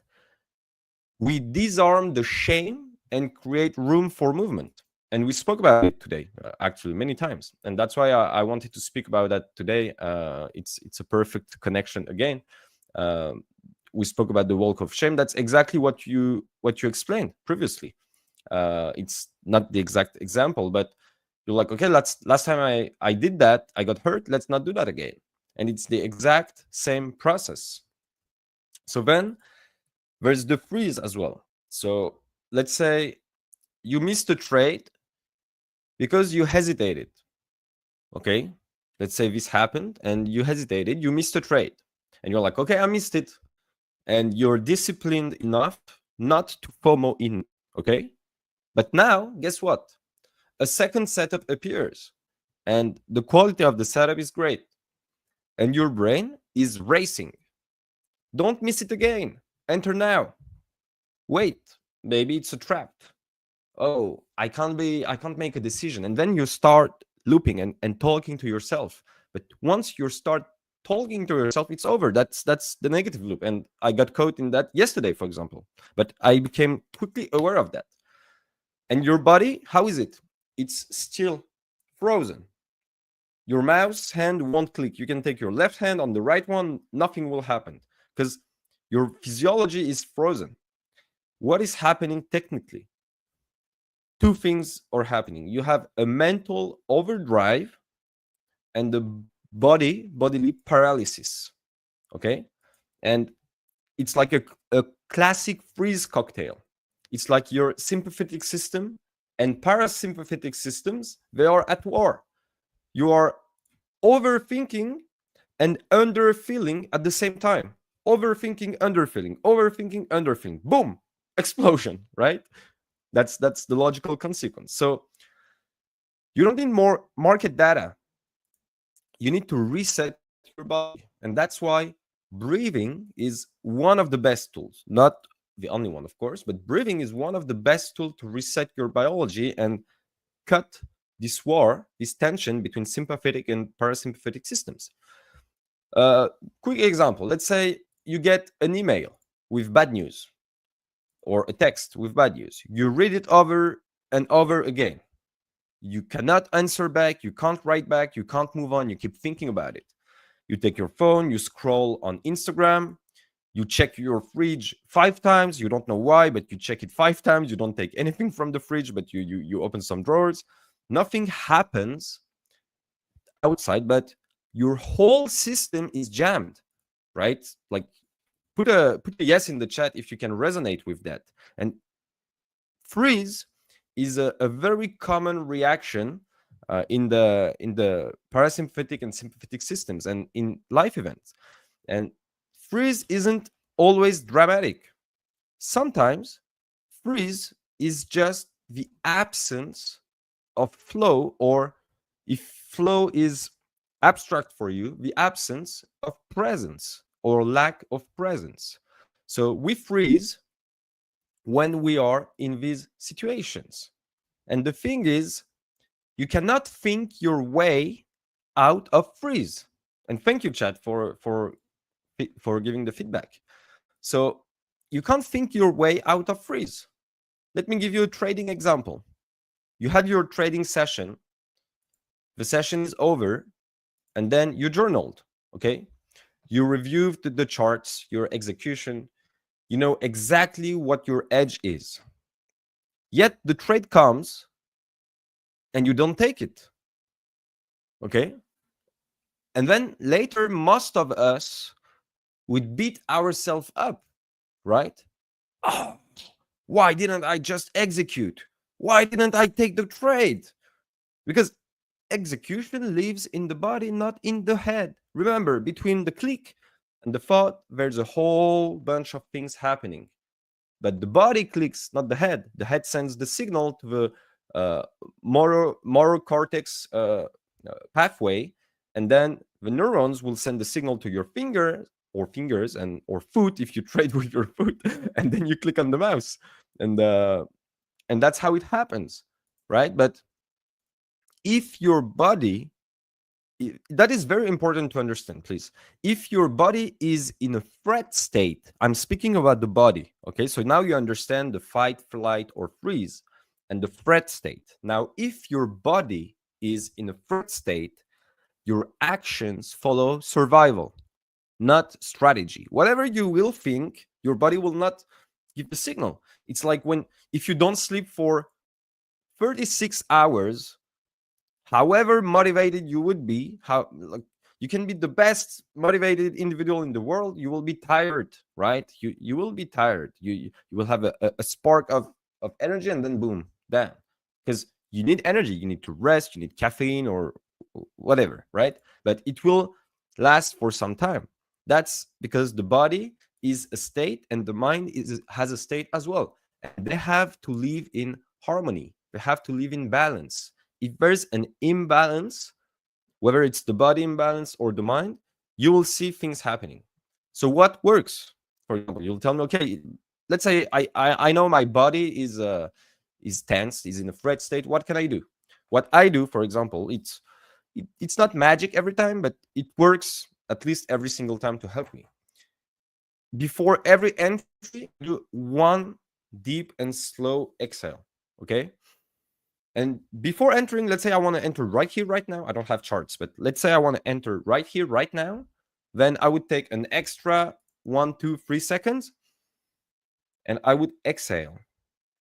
we disarm the shame and create room for movement. And we spoke about it today, actually, many times. And that's why I wanted to speak about that today. It's a perfect connection again. We spoke about the walk of shame. That's exactly what you explained previously. It's not the exact example, but you're like, okay, last time I did that, I got hurt. Let's not do that again. And it's the exact same process. So then there's the freeze as well. So let's say you missed a trade because you hesitated. Okay, let's say this happened and you hesitated, you missed a trade, and you're like, okay, I missed it, and you're disciplined enough not to FOMO in. Okay, but now guess what? A second setup appears, and the quality of the setup is great, and your brain is racing. Don't miss it again. Enter now. Wait, maybe it's a trap. Oh, I can't make a decision. And then you start looping and talking to yourself. But once you start talking to yourself, it's over. That's the negative loop. And I got caught in that yesterday, for example. But I became quickly aware of that. And your body, how is it? It's still frozen. Your mouse hand won't click. You can take your left hand on the right one, nothing will happen because your physiology is frozen. What is happening technically? Two things are happening. You have a mental overdrive and the bodily paralysis. Okay? And it's like a classic freeze cocktail. It's like your sympathetic system and parasympathetic systems, they are at war. You are overthinking and underfeeling at the same time. Overthinking, underfeeling. Boom! Explosion, right? That's the logical consequence. So you don't need more market data. You need to reset your body. And that's why breathing is one of the best tools. Not the only one, of course, but breathing is one of the best tools to reset your biology and cut this war, this tension between sympathetic and parasympathetic systems. Quick example. Let's say you get an email with bad news or a text with bad news. You read it over and over again. You cannot answer back. You can't write back. You can't move on. You keep thinking about it. You take your phone, you scroll on Instagram, you check your fridge 5 times. You don't know why, but you check it 5 times. You don't take anything from the fridge, but you open some drawers. Nothing happens outside, but your whole system is jammed, right? Like put a yes in the chat if you can resonate with that. And freeze is a very common reaction in the parasympathetic and sympathetic systems and in life events. And freeze isn't always dramatic. Sometimes freeze is just the absence of flow, or if flow is abstract for you, the absence of presence or lack of presence. So we freeze when we are in these situations. And the thing is, you cannot think your way out of freeze. And thank you, Chad, for giving the feedback. So you can't think your way out of freeze. Let me give you a trading example. You had your trading session. The session is over, and then you journaled, okay? You reviewed the charts, your execution. You know exactly what your edge is. Yet the trade comes and you don't take it, okay? And then later, most of us would beat ourselves up, right? Oh, Why didn't I just execute? Why didn't I take the trade? Because execution lives in the body, not in the head. Remember, between the click and the thought, there's a whole bunch of things happening. But the body clicks, not the head. The head sends the signal to the motor cortex pathway, and then the neurons will send the signal to your fingers and or foot if you trade with your foot, and then you click on the mouse, and that's how it happens, right? But if your body, that is very important to understand, please. If your body is in a threat state, I'm speaking about the body, okay? So now you understand the fight, flight, or freeze and the threat state. Now, if your body is in a threat state, your actions follow survival, not strategy. Whatever you will think, your body will not give the signal. It's like if you don't sleep for 36 hours, however motivated you would be, you can be the best motivated individual in the world, you will be tired, right? You will be tired. You will have a spark of energy, and then boom, down. Because you need energy, you need to rest, you need caffeine or whatever, right? But it will last for some time. That's because the body is a state and the mind has a state as well. And they have to live in harmony. They have to live in balance. If there's an imbalance, whether it's the body imbalance or the mind, you will see things happening. So what works? For example, you'll tell me, okay, let's say I know my body is tense, is in a threat state. What can I do? What I do, for example, it's not magic every time, but it works at least every single time to help me. Before every entry, do one deep and slow exhale, okay? And before entering, let's say I want to enter right here, right now. I don't have charts, but let's say I want to enter right here, right now. Then I would take an extra 1, 2, 3 seconds, and I would exhale.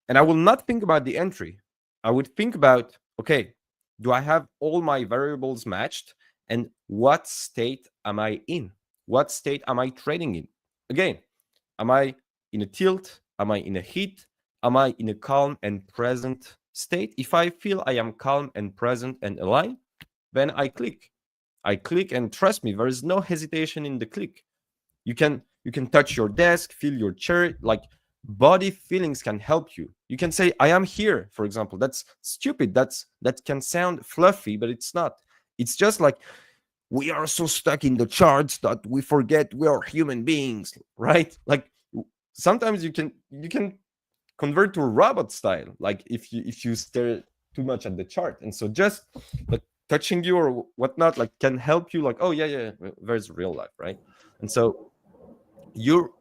And I will not think about the entry. I would think about, okay, do I have all my variables matched? And what state am I in? What state am I trading in? Again, am I in a tilt? Am I in a heat? Am I in a calm and present state? If I feel I am calm and present and aligned, then I click. I click, and trust me, there is no hesitation in the click. You can touch your desk, feel your chair, like body feelings can help you. You can say, I am here, for example. That's stupid. That can sound fluffy, but it's not. It's just like we are so stuck in the charts that we forget we are human beings, right? Like sometimes you can convert to a robot style, like if you stare too much at the chart. And so just like touching you or whatnot, like can help you, like, oh yeah, there's real life, right? And so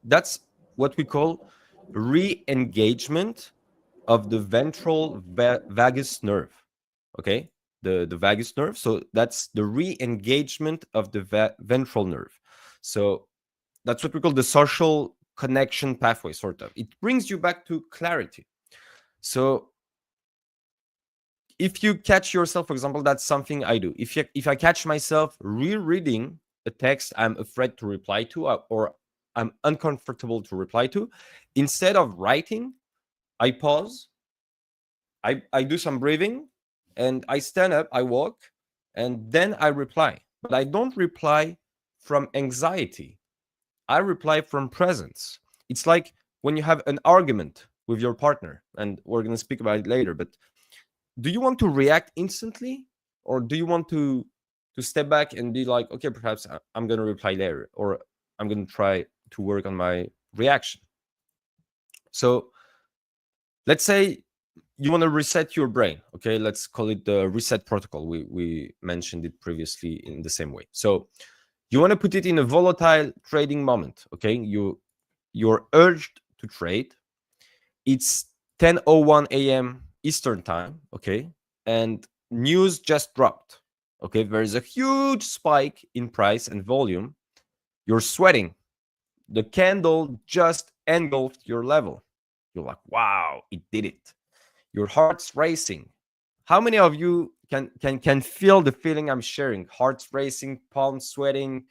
that's what we call re-engagement of the ventral vagus nerve, okay? The vagus nerve. So that's the re-engagement of the ventral nerve. So that's what we call the social connection pathway, sort of. It brings you back to clarity. So if you catch yourself, for example, that's something I do. If I catch myself rereading a text I'm afraid to reply to, or I'm uncomfortable to reply to, instead of writing, I pause, I do some breathing, and I stand up, I walk, and then I reply. But I don't reply from anxiety. I reply from presence. It's like when you have an argument with your partner, and we're going to speak about it later, but do you want to react instantly, or do you want to step back and be like, okay, perhaps I'm going to reply later, or I'm going to try to work on my reaction? So let's say you want to reset your brain, okay? Let's call it the reset protocol. We mentioned it previously in the same way. So you want to put it in a volatile trading moment, okay? You're urged to trade. It's 10:01 a.m. Eastern time, okay? And news just dropped, okay? There is a huge spike in price and volume. You're sweating. The candle just engulfed your level. You're like, wow, it did it. Your heart's racing. How many of you can feel the feeling I'm sharing? Heart's racing, palms sweating,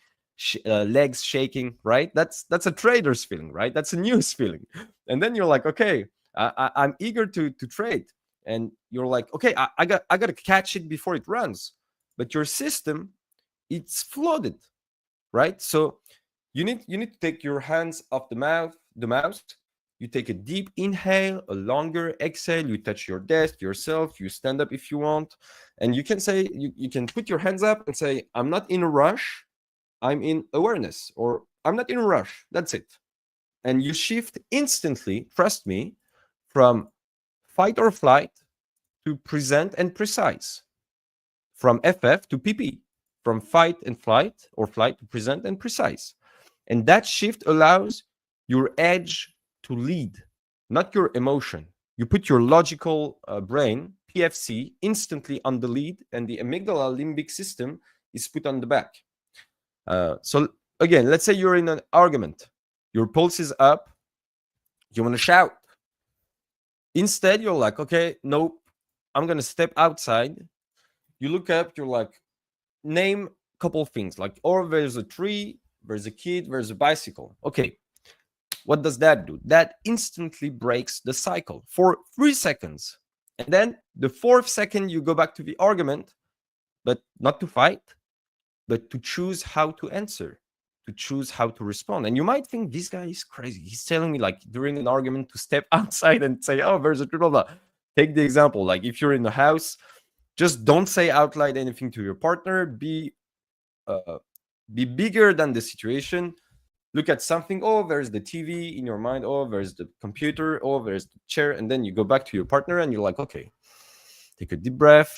legs shaking, right? That's a trader's feeling, right? That's a news feeling. And then you're like, okay, I'm eager to trade. And you're like, okay, I got to catch it before it runs. But your system, it's flooded, right? So you need to take your hands off the mouse. You take a deep inhale, a longer exhale. You touch your desk, yourself. You stand up if you want, and you can say, you can put your hands up and say, I'm not in a rush. I'm in awareness, or I'm not in a rush. That's it. And you shift instantly, trust me, from fight or flight to present and precise, from FF to PP, from fight and flight or flight to present and precise. And that shift allows your edge to lead, not your emotion. You put your logical brain, PFC, instantly on the lead, and the amygdala limbic system is put on the back. So again, let's say you're in an argument. Your pulse is up. You want to shout. Instead, you're like, okay, nope, I'm going to step outside. You look up, you're like, name a couple of things. Like, or there's a tree, there's a kid, there's a bicycle. Okay, what does that do? That instantly breaks the cycle for 3 seconds. And then the 4th second, you go back to the argument, but not to fight, but to choose how to answer, to choose how to respond. And you might think, this guy is crazy. He's telling me, like, during an argument to step outside and say, oh, there's a blah, blah, blah. Take the example. Like, if you're in the house, just don't say out loud anything to your partner. Be bigger than the situation. Look at something. Oh, there's the TV in your mind. Oh, there's the computer. Oh, there's the chair. And then you go back to your partner and you're like, okay, take a deep breath.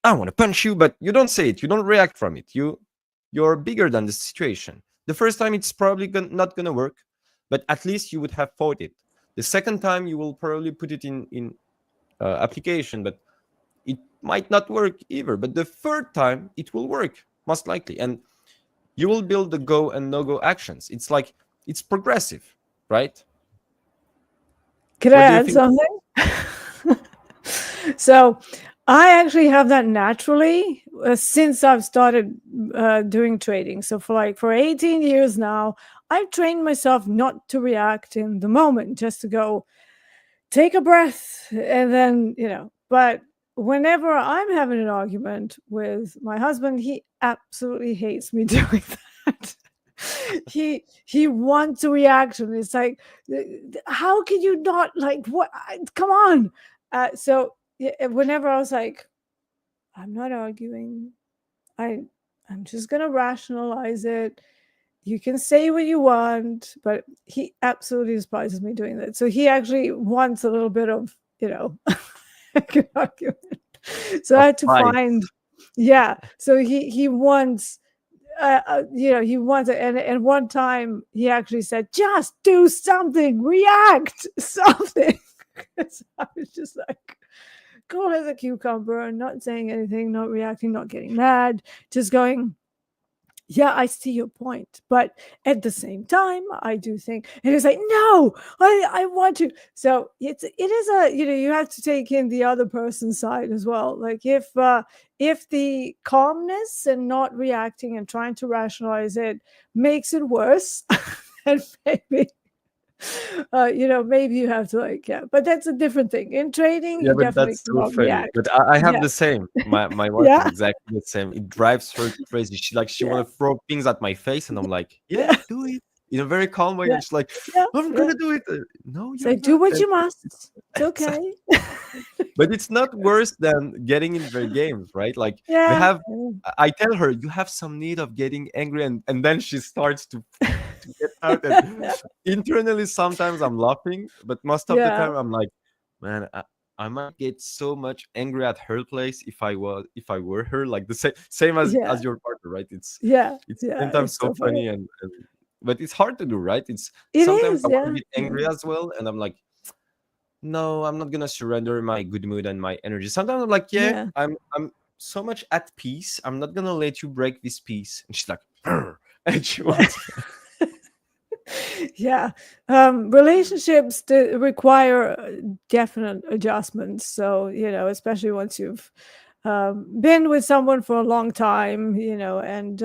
I want to punch you, but you don't say it. You don't react from it. You're bigger than the situation. The first time it's probably not going to work, but at least you would have fought it. The second time you will probably put it in application, but it might not work either. But the third time it will work, most likely. And you will build the go and no-go actions. It's like, it's progressive, right?
Could I add something? So I actually have that naturally since I've started doing trading. So for 18 years now, I've trained myself not to react in the moment, just to go take a breath and then, but whenever I'm having an argument with my husband, he absolutely hates me doing that. he wants a reaction. It's like, how can you not, like, what? Come on. So whenever I was like, I'm not arguing, I'm just gonna rationalize it. You can say what you want, but he absolutely despises me doing that. So he actually wants a little bit of, an argument. So I had to find, so he wants, he wants it. And one time he actually said, just do something, react, something. So I was just like, cool as a cucumber, not saying anything, not reacting, not getting mad, just going, yeah, I see your point. But at the same time, I do think, and it's like, no, I want to. So it is a, you have to take in the other person's side as well. Like if the calmness and not reacting and trying to rationalize it makes it worse, and maybe, maybe you have to, like, but that's a different thing. In trading, you definitely
that's so funny.
react.
But I have the same. My wife is exactly the same. It drives her crazy. She want to throw things at my face, and I'm like, do it in a very calm way. And she's like, I'm gonna do it. No,
so do what you must. It's okay.
But it's not worse than getting in their games, right? Like I tell her, you have some need of getting angry, and then she starts to get out. And internally, sometimes I'm laughing, but most of the time I'm like, man, I might get so much angry at her place if I were her. Like the same as your partner, right? It's sometimes so funny and but it's hard to do, right? Sometimes I want to get angry as well, and I'm like, no, I'm not gonna surrender my good mood and my energy. Sometimes I'm like, I'm so much at peace. I'm not gonna let you break this peace. And she's like, and she wants.
Relationships require definite adjustments. So especially once you've been with someone for a long time, and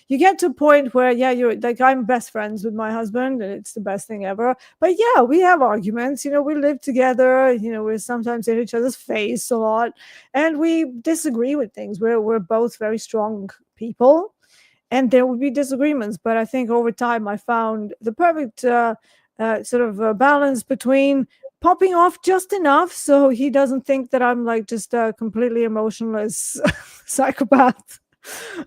you get to a point where, yeah, you're like, I'm best friends with my husband and it's the best thing ever. But yeah, we have arguments, we live together, we're sometimes in each other's face a lot, and we disagree with things. We're both very strong people, and there would be disagreements. But I think over time I found the perfect sort of balance between popping off just enough so he doesn't think that I'm like just a completely emotionless psychopath,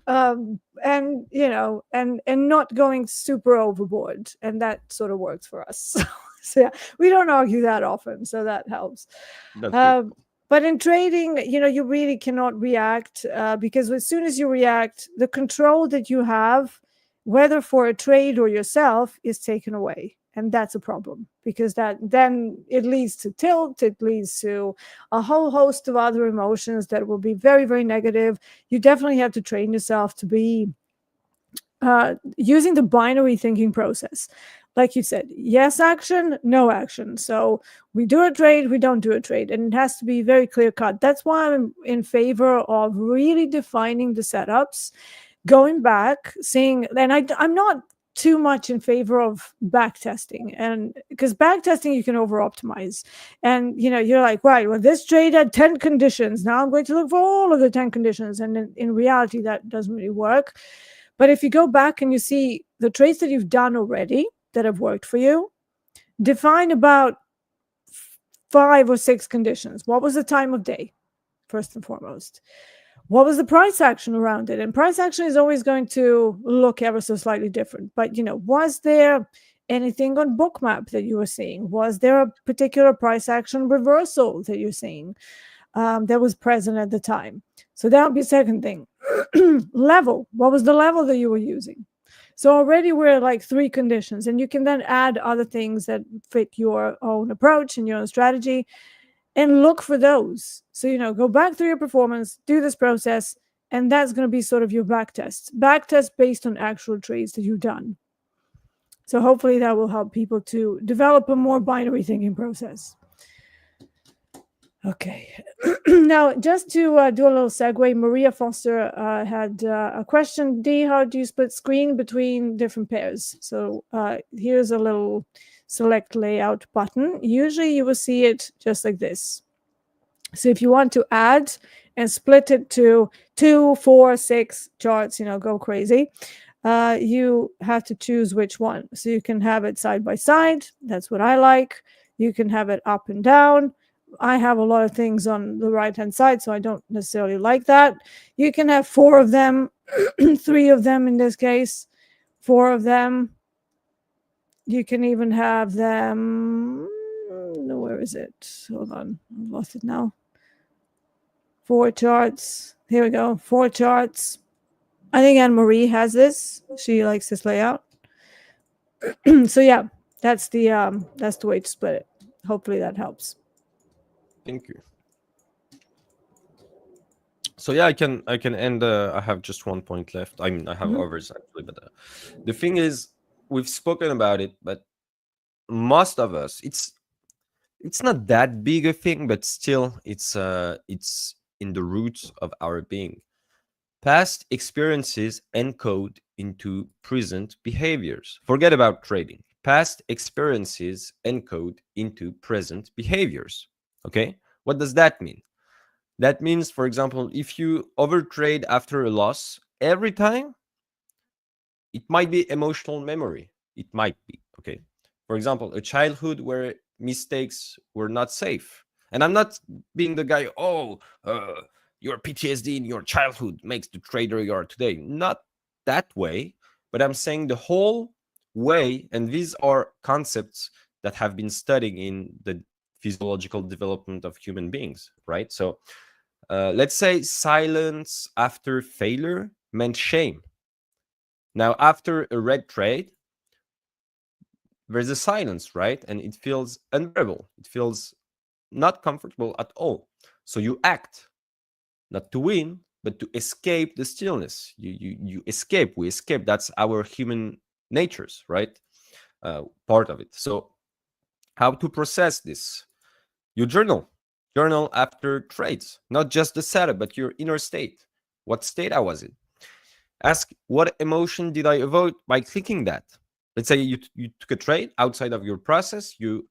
and and not going super overboard, and that sort of works for us. So yeah, we don't argue that often, so that helps.
That's good.
But in trading, you really cannot react, because as soon as you react, the control that you have, whether for a trade or yourself, is taken away. And that's a problem, because that then it leads to tilt. It leads to a whole host of other emotions that will be very, very negative. You definitely have to train yourself to be using the binary thinking process. Like you said, yes action, no action. So we do a trade, we don't do a trade. And it has to be very clear cut. That's why I'm in favor of really defining the setups, going back, seeing, and I'm not too much in favor of back testing, and because back testing you can over optimize, and you're like, right, well, this trade had 10 conditions, now I'm going to look for all of the 10 conditions, and in reality that doesn't really work. But if you go back and you see the trades that you've done already that have worked for you, define about 5 or 6 conditions. What was the time of day, first and foremost? What was the price action around it? And price action is always going to look ever so slightly different. But, was there anything on Bookmap that you were seeing? Was there a particular price action reversal that you're seeing that was present at the time? So that would be a second thing. Level. What was the level that you were using? So already we're at like 3 conditions, and you can then add other things that fit your own approach and your own strategy, and look for those. So, go back through your performance, do this process, and that's going to be sort of your back test based on actual trades that you've done. So hopefully that will help people to develop a more binary thinking process. Okay. Now, just to do a little segue, Maria Foster had a question. D, how do you split screen between different pairs? So here's a little select layout button. Usually you will see it just like this. So if you want to add and split it to 2, 4, 6 charts, go crazy, you have to choose which one. So you can have it side by side. That's what I like. You can have it up and down. I have a lot of things on the right-hand side, so I don't necessarily like that. You can have 4 of them, 3 of them in this case, 4 of them. You can even have them, where is it? Hold on, I've lost it now. 4 charts. Here we go, 4 charts. I think Anne-Marie has this. She likes this layout. So yeah, that's the way to split it. Hopefully that helps.
Thank you. So yeah, I can end. I have just 1 point left. I mean, I have others actually, but the thing is, we've spoken about it, but most of us, it's not that big a thing, but still, it's in the roots of our being. Past experiences encode into present behaviors. Forget about trading. Past experiences encode into present behaviors. Okay, what does that mean? That means, for example, if you overtrade after a loss every time, it might be emotional memory. It might be, okay? For example, a childhood where mistakes were not safe. And I'm not being the guy, your PTSD in your childhood makes the trader you are today. Not that way, but I'm saying the whole way, and these are concepts that have been studied in the physiological development of human beings, right? So let's say silence after failure meant shame. Now, after a red trade, there's a silence, right? And it feels unbearable. It feels not comfortable at all. So you act, not to win, but to escape the stillness. You escape. We escape. That's our human natures, right? Part of it. So how to process this? You journal. Journal after trades, not just the setup, but your inner state. What state I was in. Ask, what emotion did I avoid by clicking that? Let's say you took a trade outside of your process, you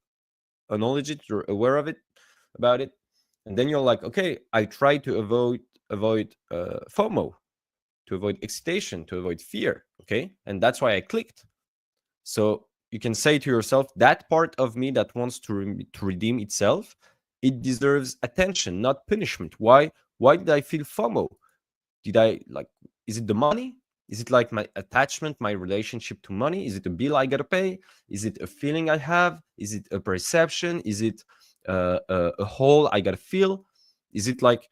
acknowledge it, you're aware of it, about it, and then you're like, okay, I try to avoid FOMO, to avoid excitation, to avoid fear, okay? And that's why I clicked. So you can say to yourself, that part of me that wants to redeem itself, it deserves attention, not punishment. Why did I feel FOMO? Did I like, is it the money? Is it like my attachment, my relationship to money? Is it a bill I gotta pay? Is it a feeling I have? Is it a perception? Is it a hole I gotta feel? Is it like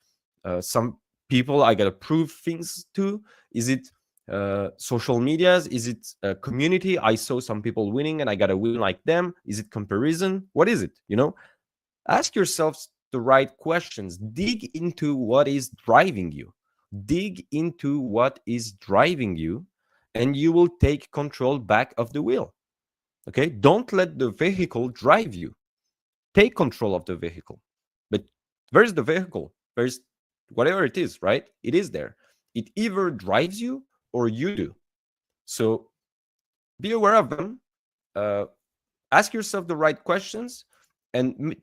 some people I gotta prove things to? Is it social medias? Is it a community? I saw some people winning and I gotta win like them. Is it comparison? What is it? Ask yourselves the right questions. Dig into what is driving you. Dig into what is driving you, and you will take control back of the wheel. Okay? Don't let the vehicle drive you. Take control of the vehicle. But where's the vehicle? There's whatever it is, right? It is there. It either drives you or you do. So be aware of them. Ask yourself the right questions and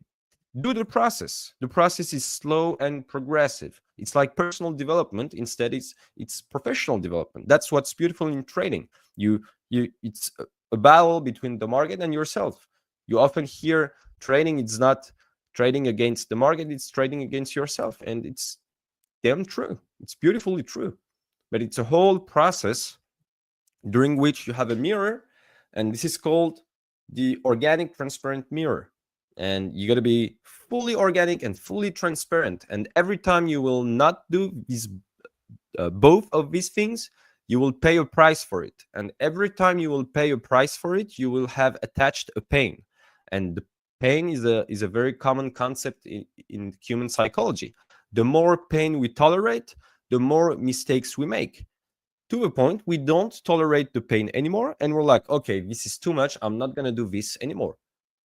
do the process. The process is slow and progressive. It's like personal development. Instead, it's professional development. That's what's beautiful in trading. It's a battle between the market and yourself. You often hear trading, it's not trading against the market, it's trading against yourself. And it's damn true. It's beautifully true. But it's a whole process during which you have a mirror, and this is called the organic transparent mirror. And you got to be fully organic and fully transparent. And every time you will not do these both of these things, you will pay a price for it. And every time you will pay a price for it, you will have attached a pain. And the pain is a very common concept in human psychology. The more pain we tolerate, the more mistakes we make. To a point, we don't tolerate the pain anymore, and we're like, okay, this is too much. I'm not gonna do this anymore.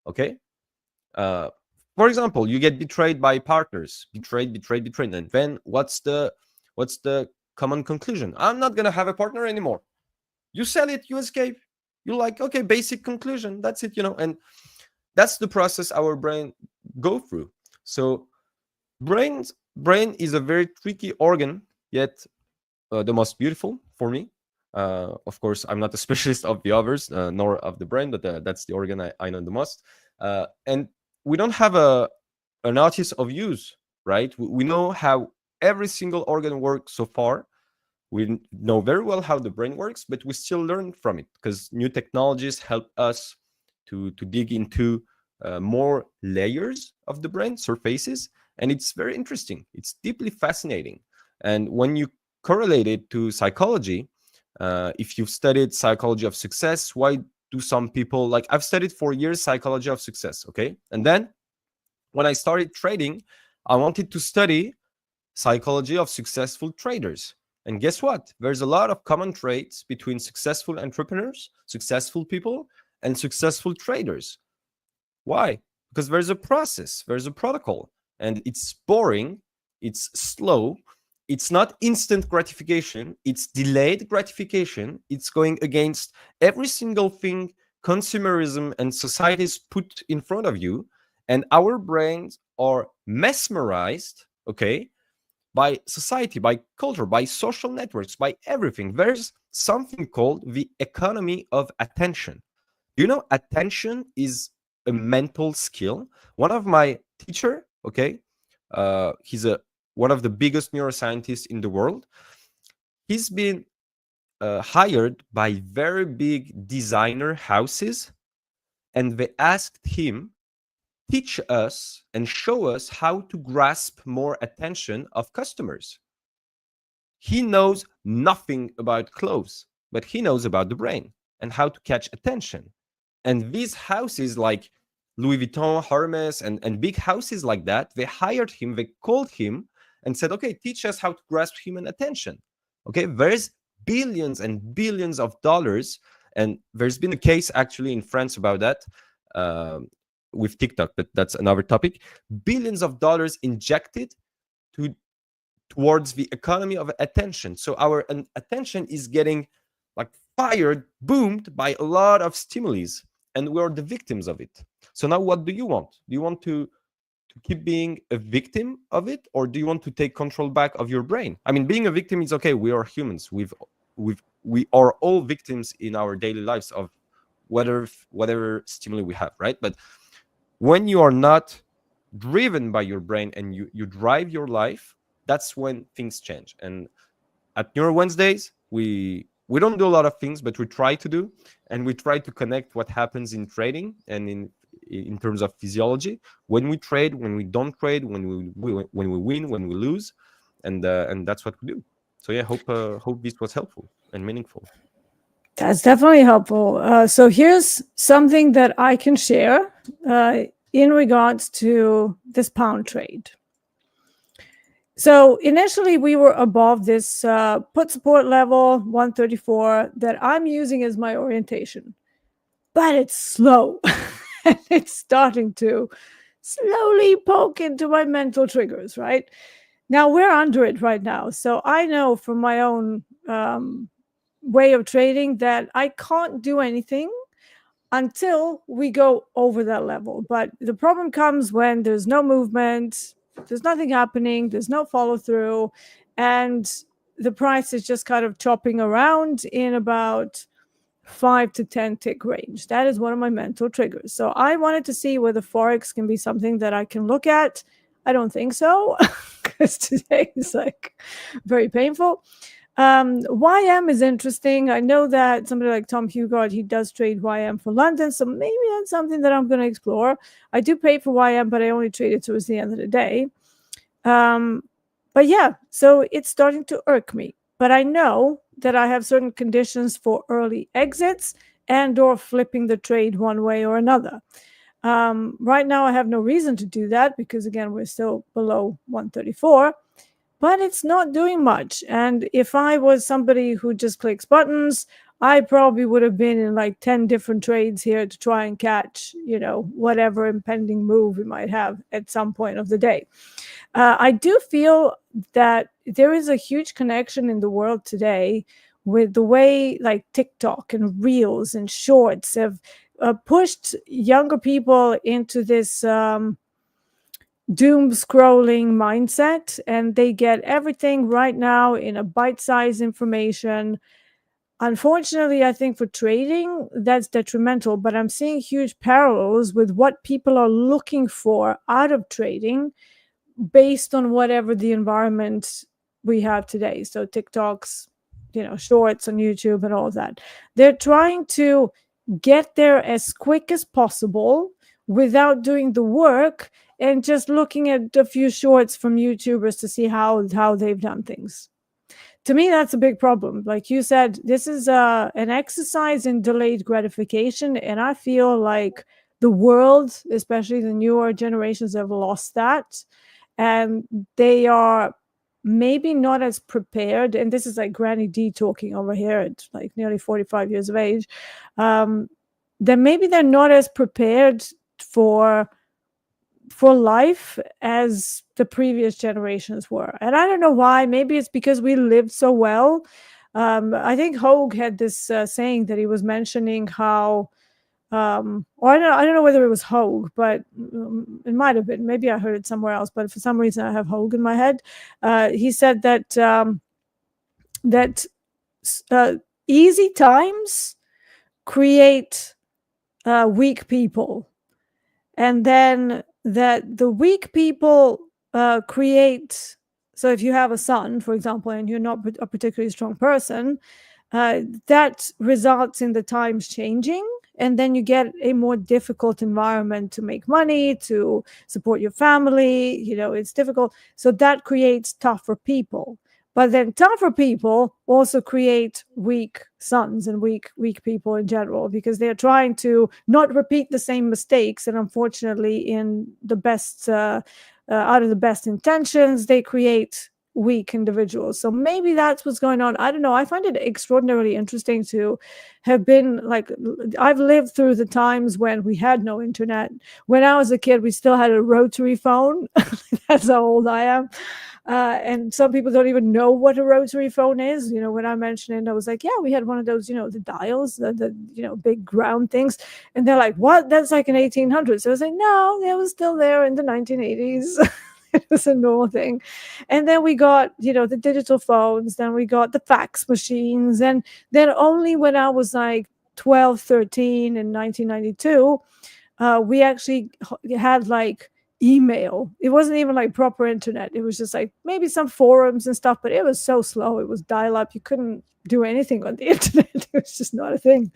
Okay. For example, you get betrayed by partners, betrayed, and then what's the common conclusion? I'm not gonna have a partner anymore. You sell it, you escape. You're like, okay, basic conclusion. That's it, and that's the process our brain go through. So brain is a very tricky organ, yet the most beautiful for me. Of course, I'm not a specialist of the others, nor of the brain, but that's the organ I know the most. And we don't have an artist of use, right? We know how every single organ works so far. We know very well how the brain works, but we still learn from it because new technologies help us to dig into more layers of the brain, surfaces, and it's very interesting. It's deeply fascinating. And when you correlate it to psychology, if you've studied psychology of success, why do some people, like I've studied for years psychology of success, okay? And then when I started trading, I wanted to study psychology of successful traders. And guess what? There's a lot of common traits between successful entrepreneurs, successful people, and successful traders. Why? Because there's a process, there's a protocol, and it's boring, it's slow, it's not instant gratification, it's delayed gratification. It's going against every single thing consumerism and societies put in front of you. And our brains are mesmerized, okay, by society, by culture, by social networks, by everything. There's something called the economy of attention. Attention is a mental skill. One of my teacher, okay, he's one of the biggest neuroscientists in the world. He's been hired by very big designer houses, and they asked him, teach us and show us how to grasp more attention of customers. He knows nothing about clothes, but he knows about the brain and how to catch attention. And these houses like Louis Vuitton, Hermes, and big houses like that, they hired him, they called him and said, okay, teach us how to grasp human attention. Okay, there's billions and billions of dollars. And there's been a case actually in France about that. with TikTok, but that's another topic. Billions of dollars injected to towards the economy of attention. So our attention is getting like fired, boomed by a lot of stimuli, and we're the victims of it. So now what do you want? Do you want to keep being a victim of it, or do you want to take control back of your brain? I mean, being a victim is okay. We are humans. We are all victims in our daily lives of whatever stimuli we have, right? But when you are not driven by your brain and you drive your life, that's when things change. And at Neuro Wednesdays, we don't do a lot of things, but we try to do, and we try to connect what happens in trading and in terms of physiology, when we trade, when we don't trade, when we win, when we lose, and that's what we do. So yeah, hope this was helpful and meaningful.
That's definitely helpful. So here's something that I can share in regards to this pound trade. So initially we were above this put support level 134 that I'm using as my orientation, but it's slow. And it's starting to slowly poke into my mental triggers, right? Now we're under it right now. So I know from my own way of trading that I can't do anything until we go over that level. But the problem comes when there's no movement, there's nothing happening, there's no follow through, and the price is just kind of chopping around in about 5 to 10 tick range. That is one of my mental triggers. So I wanted to see whether Forex can be something that I can look at. I don't think so, because today is like very painful. YM is interesting. I know that somebody like Tom Hugard, he does trade YM for London, so maybe that's something that I'm going to explore. I do pay for YM, but I only trade it towards the end of the day. But yeah, so it's starting to irk me. But I know that I have certain conditions for early exits and or flipping the trade one way or another. Right now, I have no reason to do that because, again, we're still below 134. But it's not doing much. And if I was somebody who just clicks buttons, I probably would have been in like 10 different trades here to try and catch, whatever impending move we might have at some point of the day. I do feel that there is a huge connection in the world today with the way like TikTok and Reels and Shorts have pushed younger people into this doom scrolling mindset, and they get everything right now in a bite-sized information. Unfortunately, I think for trading, that's detrimental, but I'm seeing huge parallels with what people are looking for out of trading based on whatever the environment we have today. So TikToks, shorts on YouTube and all of that. They're trying to get there as quick as possible without doing the work and just looking at a few shorts from YouTubers to see how they've done things. To me, that's a big problem. Like you said, this is an exercise in delayed gratification, and I feel like the world, especially the newer generations, have lost that, and they are maybe not as prepared. And this is like Granny D talking over here at like nearly 45 years of age. Then maybe they're not as prepared for life as the previous generations were. And I don't know why. Maybe it's because we lived so well. I think Hogue had this saying that he was mentioning how, or I don't know whether it was Hogue, but it might have been. Maybe I heard it somewhere else, but for some reason I have Hogue in my head. He said that easy times create weak people, and then that the weak people create. So if you have a son, for example, and you're not a particularly strong person, that results in the times changing, and then you get a more difficult environment to make money, to support your family. It's difficult. So that creates tougher people. But then tougher people also create weak sons and weak people in general, because they're trying to not repeat the same mistakes. And unfortunately, in the best out of the best intentions, they create weak individuals. So maybe that's what's going on. I don't know. I find it extraordinarily interesting to have been like, I've lived through the times when we had no internet. When I was a kid, we still had a rotary phone. That's how old I am. And some people don't even know what a rotary phone is. You know, when I mentioned it, I was like, yeah, we had one of those, you know, the dials, the big round things. And they're like, what? That's like an 1800s. So I was like, no, it was still there in the 1980s. It was a normal thing. And then we got, you know, the digital phones, then we got the fax machines. And then only when I was like 12, 13 in 1992, we actually had like email. It wasn't even like proper internet. It was just like maybe some forums and stuff, but it was so slow. It was dial up. You couldn't do anything on the internet. It was just not a thing.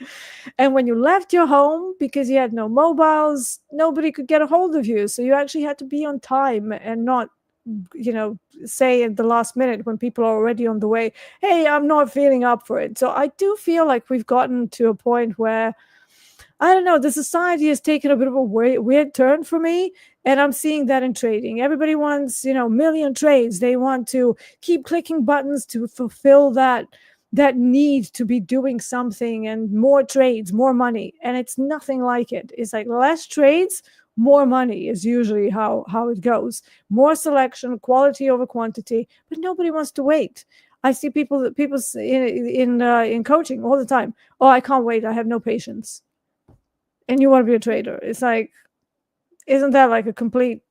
And when you left your home, because you had no mobiles, nobody could get a hold of you. So you actually had to be on time and not, you know, say at the last minute when people are already on the way, hey, I'm not feeling up for it. So I do feel like we've gotten to a point where, I don't know, the society has taken a bit of a weird turn for me. And I'm seeing that in trading. Everybody wants, you know, million trades. They want to keep clicking buttons to fulfill that need to be doing something, and more trades, more money. And it's nothing like it. It's like less trades, more money is usually how it goes. More selection, quality over quantity, but nobody wants to wait. I see people in coaching all the time. Oh, I can't wait. I have no patience. And you want to be a trader. It's like, isn't that like a complete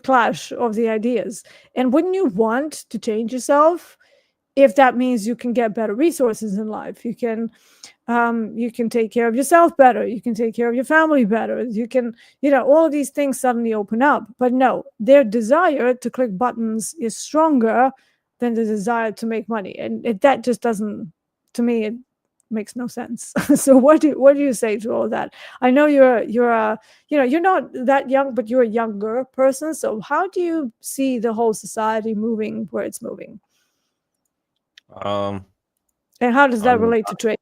clash of the ideas? And wouldn't you want to change yourself if that means you can get better resources in life? You can take care of yourself better. You can take care of your family better. You can, you know, all of these things suddenly open up. But no, their desire to click buttons is stronger than the desire to make money. And that just doesn't, to me, it makes no sense. So what do you say to all that? I know you're you're not that young, but you're a younger person. So how do you see the whole society moving where it's moving?
Um,
And how does that
um,
relate to trade?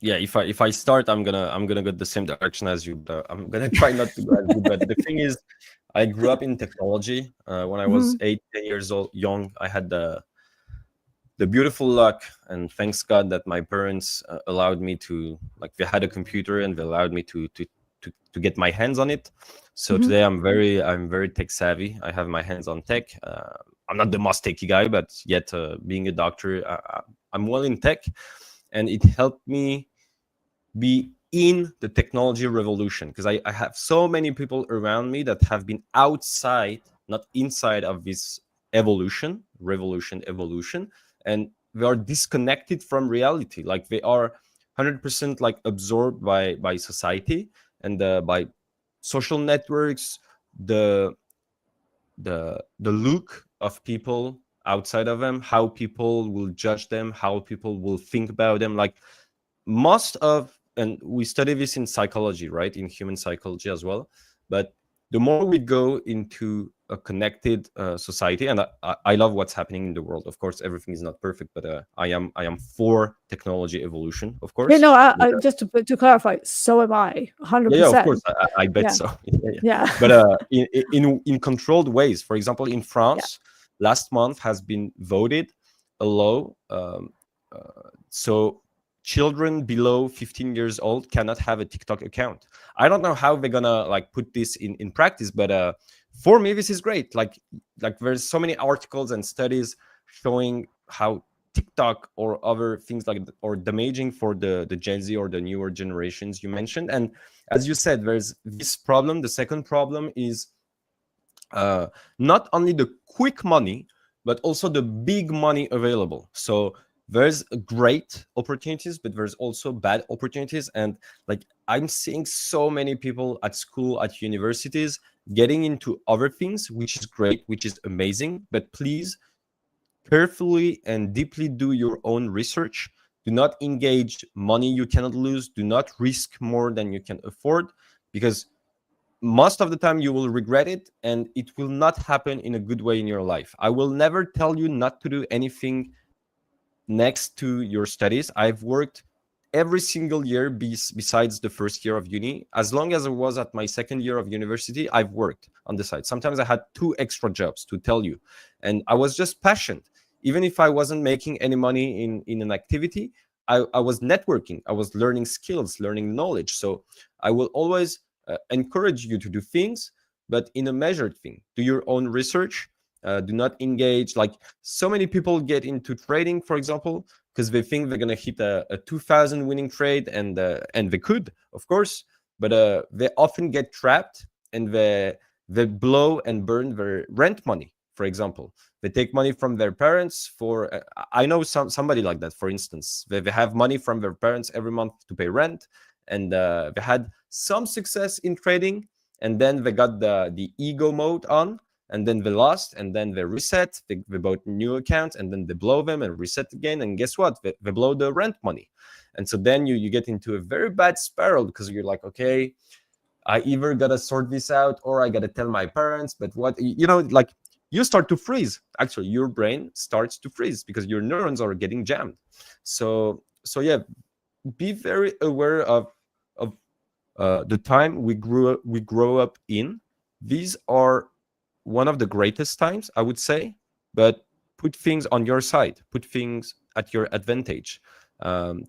yeah, if I start, I'm gonna go the same direction as you. But I'm gonna try not to go as you. But the thing is, I grew up in technology. When I was 10 years old, young, I had the beautiful luck, and thanks God that my parents allowed me to, like, they had a computer and they allowed me to get my hands on it. So today I'm very tech savvy. I have my hands on tech. I'm not the most techy guy, but yet being a doctor, I'm well in tech, and it helped me be in the technology revolution, because I have so many people around me that have been outside, not inside of this revolution, and they are disconnected from reality. Like they are 100% like absorbed by society and by social networks, the look of people outside of them, how people will judge them, how people will think about them. Like most of, and we study this in psychology, right, in human psychology as well, but the more we go into a connected society, and I love what's happening in the world. Of course, everything is not perfect, but I am for technology evolution, of course.
Yeah, no, I just to clarify, so am I, 100%.
Yeah, of course, I bet
Yeah.
so.
Yeah.
But in controlled ways. For example, in France, last month has been voted a law, so children below 15 years old cannot have a TikTok account. I don't know how they're gonna like put this in practice, but for me this is great. Like there's so many articles and studies showing how TikTok or other things like or damaging for the Gen Z or the newer generations you mentioned. And as you said, there's this problem. The second problem is not only the quick money, but also the big money available. So there's great opportunities, but there's also bad opportunities. And like I'm seeing so many people at school, at universities, getting into other things, which is great, which is amazing. But please carefully and deeply do your own research. Do not engage money you cannot lose. Do not risk more than you can afford, because most of the time you will regret it, and it will not happen in a good way in your life. I will never tell you not to do anything next to your studies. I've worked every single year besides the first year of uni, as long as I was at my second year of university, I've worked on the side. Sometimes I had 2 extra jobs, to tell you, and I was just passionate. Even if I wasn't making any money in an activity, I was networking, I was learning skills, learning knowledge. So I will always encourage you to do things, but in a measured thing. Do your own research. Do not engage, like so many people get into trading, for example, because they think they're gonna hit a 2,000 winning trade, and they could, of course, but they often get trapped, and they blow and burn their rent money. For example, they take money from their parents for. I know somebody like that. For instance, they have money from their parents every month to pay rent, and they had some success in trading, and then they got the ego mode on, and then they lost, and then they reset, they bought new accounts, and then they blow them and reset again, and guess what, they blow the rent money. And so then you get into a very bad spiral, because you're like, okay, I either gotta sort this out, or I gotta tell my parents, but what, like, you start to freeze. Actually, your brain starts to freeze because your neurons are getting jammed. So yeah, be very aware of the time we grow up in. These are one of the greatest times, I would say, but put things on your side, put things at your advantage.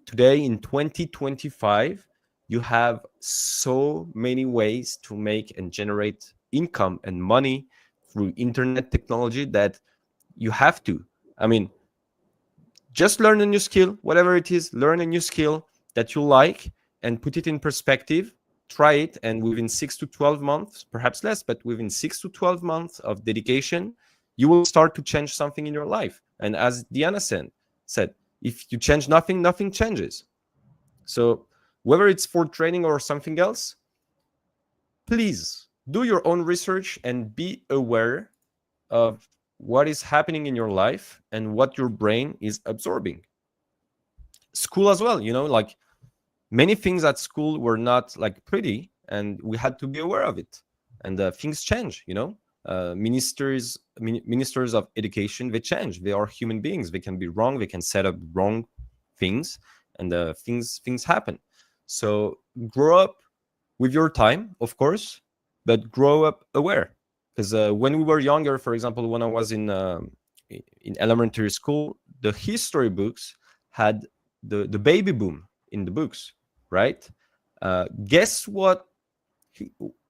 Today in 2025, you have so many ways to make and generate income and money through internet technology that you have to. I mean, just learn a new skill, whatever it is, learn a new skill that you like and put it in perspective. Try it, and within 6 to 12 months, perhaps less, but within 6 to 12 months of dedication, you will start to change something in your life. And as Deeyana said, if you change nothing, nothing changes. So whether it's for training or something else, please do your own research and be aware of what is happening in your life and what your brain is absorbing. School as well, like, many things at school were not like pretty, and we had to be aware of it. And things change. Ministers of education, they change. They are human beings. They can be wrong. They can set up wrong things, and things happen. So grow up with your time, of course, but grow up aware. Because when we were younger, for example, when I was in elementary school, the history books had the baby boom in the books, right? Guess what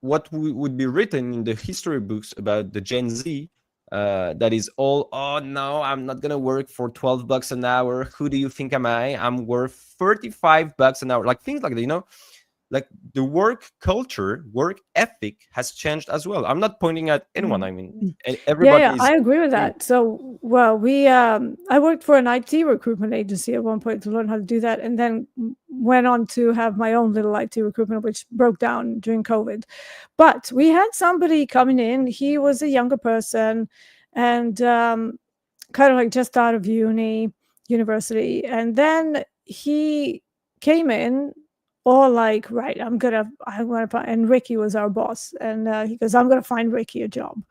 would be written in the history books about the Gen Z? That is all, oh no, I'm not gonna work for $12 an hour. Who do you think am I? I'm worth $35 an hour. Like things like that, like the work culture, work ethic has changed as well. I'm not pointing at anyone. I mean, everybody
Yeah,
is.
I agree with that. So, well, I worked for an IT recruitment agency at one point to learn how to do that, and then went on to have my own little IT recruitment, which broke down during COVID. But we had somebody coming in. He was a younger person, and kind of like just out of university, and then he came in all like, right, I'm gonna find, and Ricky was our boss, and he goes, I'm gonna find Ricky a job.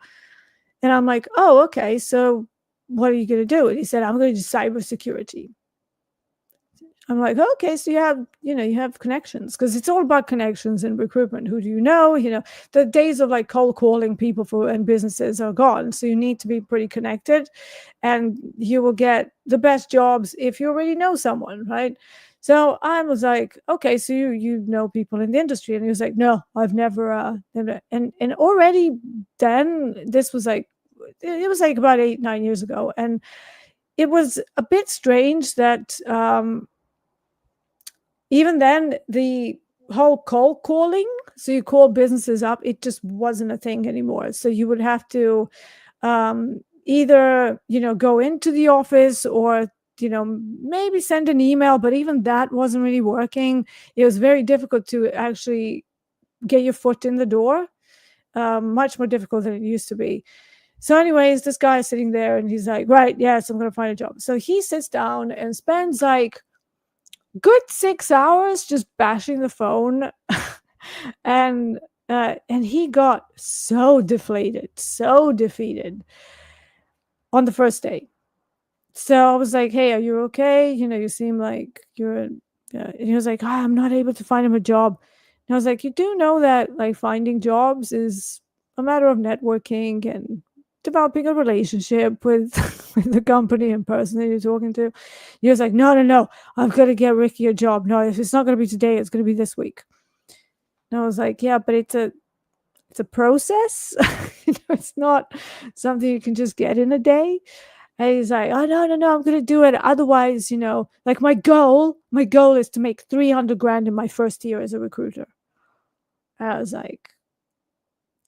And I'm like, oh, okay, so what are you going to do? And he said, I'm going to do cybersecurity. I'm like, okay, so you have connections, because it's all about connections in recruitment. Who do you know? The days of like cold calling people and businesses are gone. So you need to be pretty connected, and you will get the best jobs if you already know someone, right? So I was like, okay, so you know people in the industry. And he was like, no, I've never, and already then, this was like, it was like about 8-9 years ago. And it was a bit strange that, even then, the whole cold calling, so you call businesses up, it just wasn't a thing anymore. So you would have to either, go into the office, or, maybe send an email, but even that wasn't really working. It was very difficult to actually get your foot in the door, much more difficult than it used to be. So anyways, this guy is sitting there, and he's like, right, yes, I'm going to find a job. So he sits down and spends like good 6 hours just bashing the phone. and he got so deflated, so defeated on the first day. So I was like, hey, are you okay? You seem like you're and he was like, I'm not able to find him a job. And I was like, you do know that like finding jobs is a matter of networking and developing a relationship with, with the company and person that you're talking to. He was like, no, I've got to get Ricky a job. No, if it's not going to be today, it's going to be this week. And I was like, yeah, but it's a process. It's not something you can just get in a day. And he's like, oh, no, I'm going to do it. Otherwise, like my goal is to make 300 grand in my first year as a recruiter. And I was like,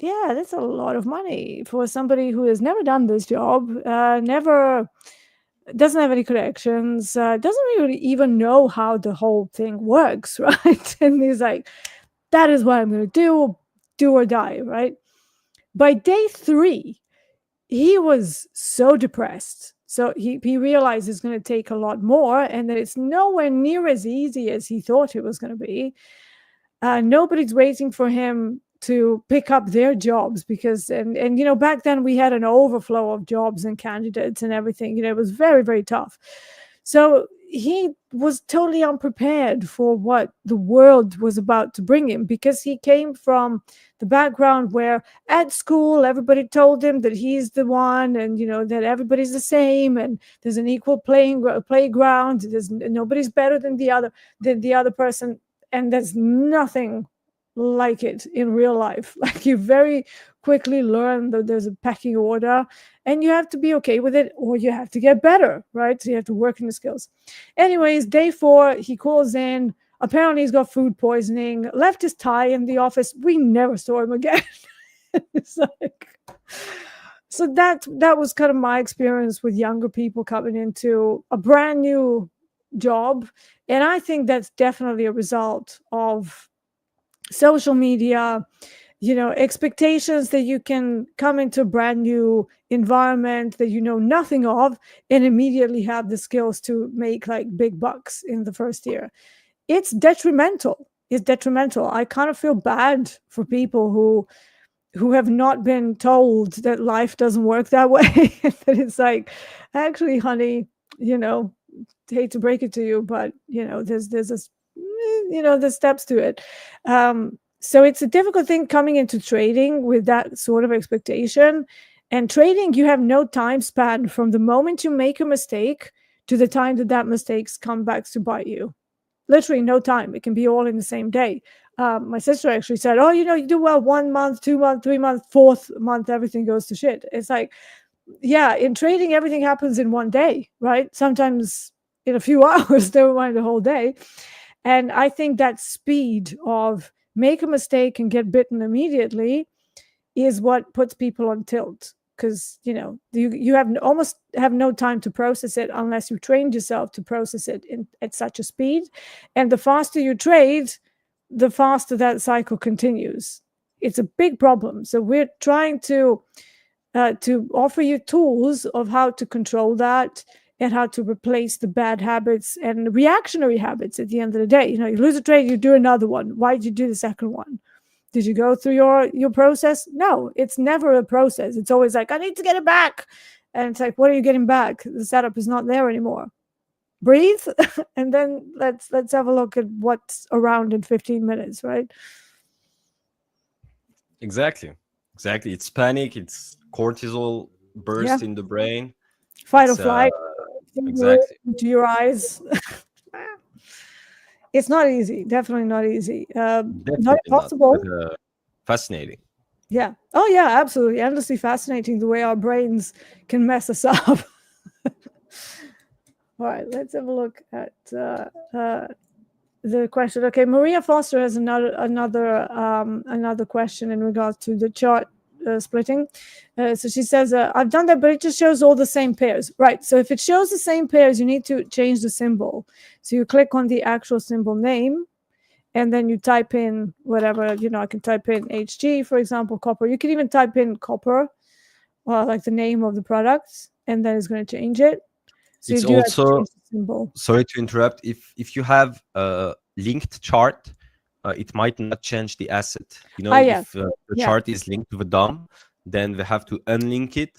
yeah, that's a lot of money for somebody who has never done this job, never doesn't have any connections, doesn't really even know how the whole thing works, right? And he's like, that is what I'm going to do or die, right? By day 3, he was so depressed. So he realized it's going to take a lot more and that it's nowhere near as easy as he thought it was going to be. Nobody's waiting for him to pick up their jobs because, and back then we had an overflow of jobs and candidates and everything. It was very, very tough. So he was totally unprepared for what the world was about to bring him because he came from the background where at school everybody told him that he's the one and that everybody's the same and there's an equal playground. Nobody's better than the other person, and there's nothing like it in real life. Like you very quickly learn that there's a pecking order and you have to be okay with it or you have to get better, right? So you have to work in the skills. Anyways, day 4, he calls in. Apparently he's got food poisoning, left his tie in the office. We never saw him again. It's like, so that was kind of my experience with younger people coming into a brand new job. And I think that's definitely a result of social media, expectations that you can come into a brand new environment that you know nothing of and immediately have the skills to make like big bucks in the first year. It's detrimental. I kind of feel bad for people who have not been told that life doesn't work that way. That it's like, actually, honey, hate to break it to you, but there's there's steps to it. So it's a difficult thing coming into trading with that sort of expectation. And trading, you have no time span from the moment you make a mistake to the time that mistakes come back to bite you. Literally no time. It can be all in the same day. My sister actually said, oh, you do well 1 month, 2 months, 3 months, 4th month, everything goes to shit. It's like, yeah, in trading, everything happens in one day, right? Sometimes in a few hours, never mind the whole day. And I think that speed of make a mistake and get bitten immediately is what puts people on tilt. Because, you almost have no time to process it unless you trained yourself to process it at such a speed. And the faster you trade, the faster that cycle continues. It's a big problem. So we're trying to offer you tools of how to control that and how to replace the bad habits and reactionary habits at the end of the day. You lose a trade, you do another one. Why did you do the second one? Did you go through your process? No, it's never a process. It's always like, I need to get it back. And it's like, what are you getting back? The setup is not there anymore. Breathe. And then let's have a look at what's around in 15 minutes, right?
Exactly. It's panic. It's cortisol burst in the brain.
Fight or flight.
Exactly.
Into your eyes. It's not easy. Definitely not easy. Not impossible.
But, fascinating.
Yeah. Oh, yeah, absolutely. Endlessly fascinating the way our brains can mess us up. All right, let's have a look at the question. Okay, Maria Foster has another question in regards to the chart splitting. So she says, I've done that, but it just shows all the same pairs. Right, so if it shows the same pairs, you need to change the symbol. So you click on the actual symbol name, and then you type in whatever, I can type in HG, for example, copper. You can even type in copper, like the name of the product, and then it's going to change it. So
it's also, sorry to interrupt, if you have a linked chart, it might not change the asset. If the chart is linked to the DOM, then they have to unlink it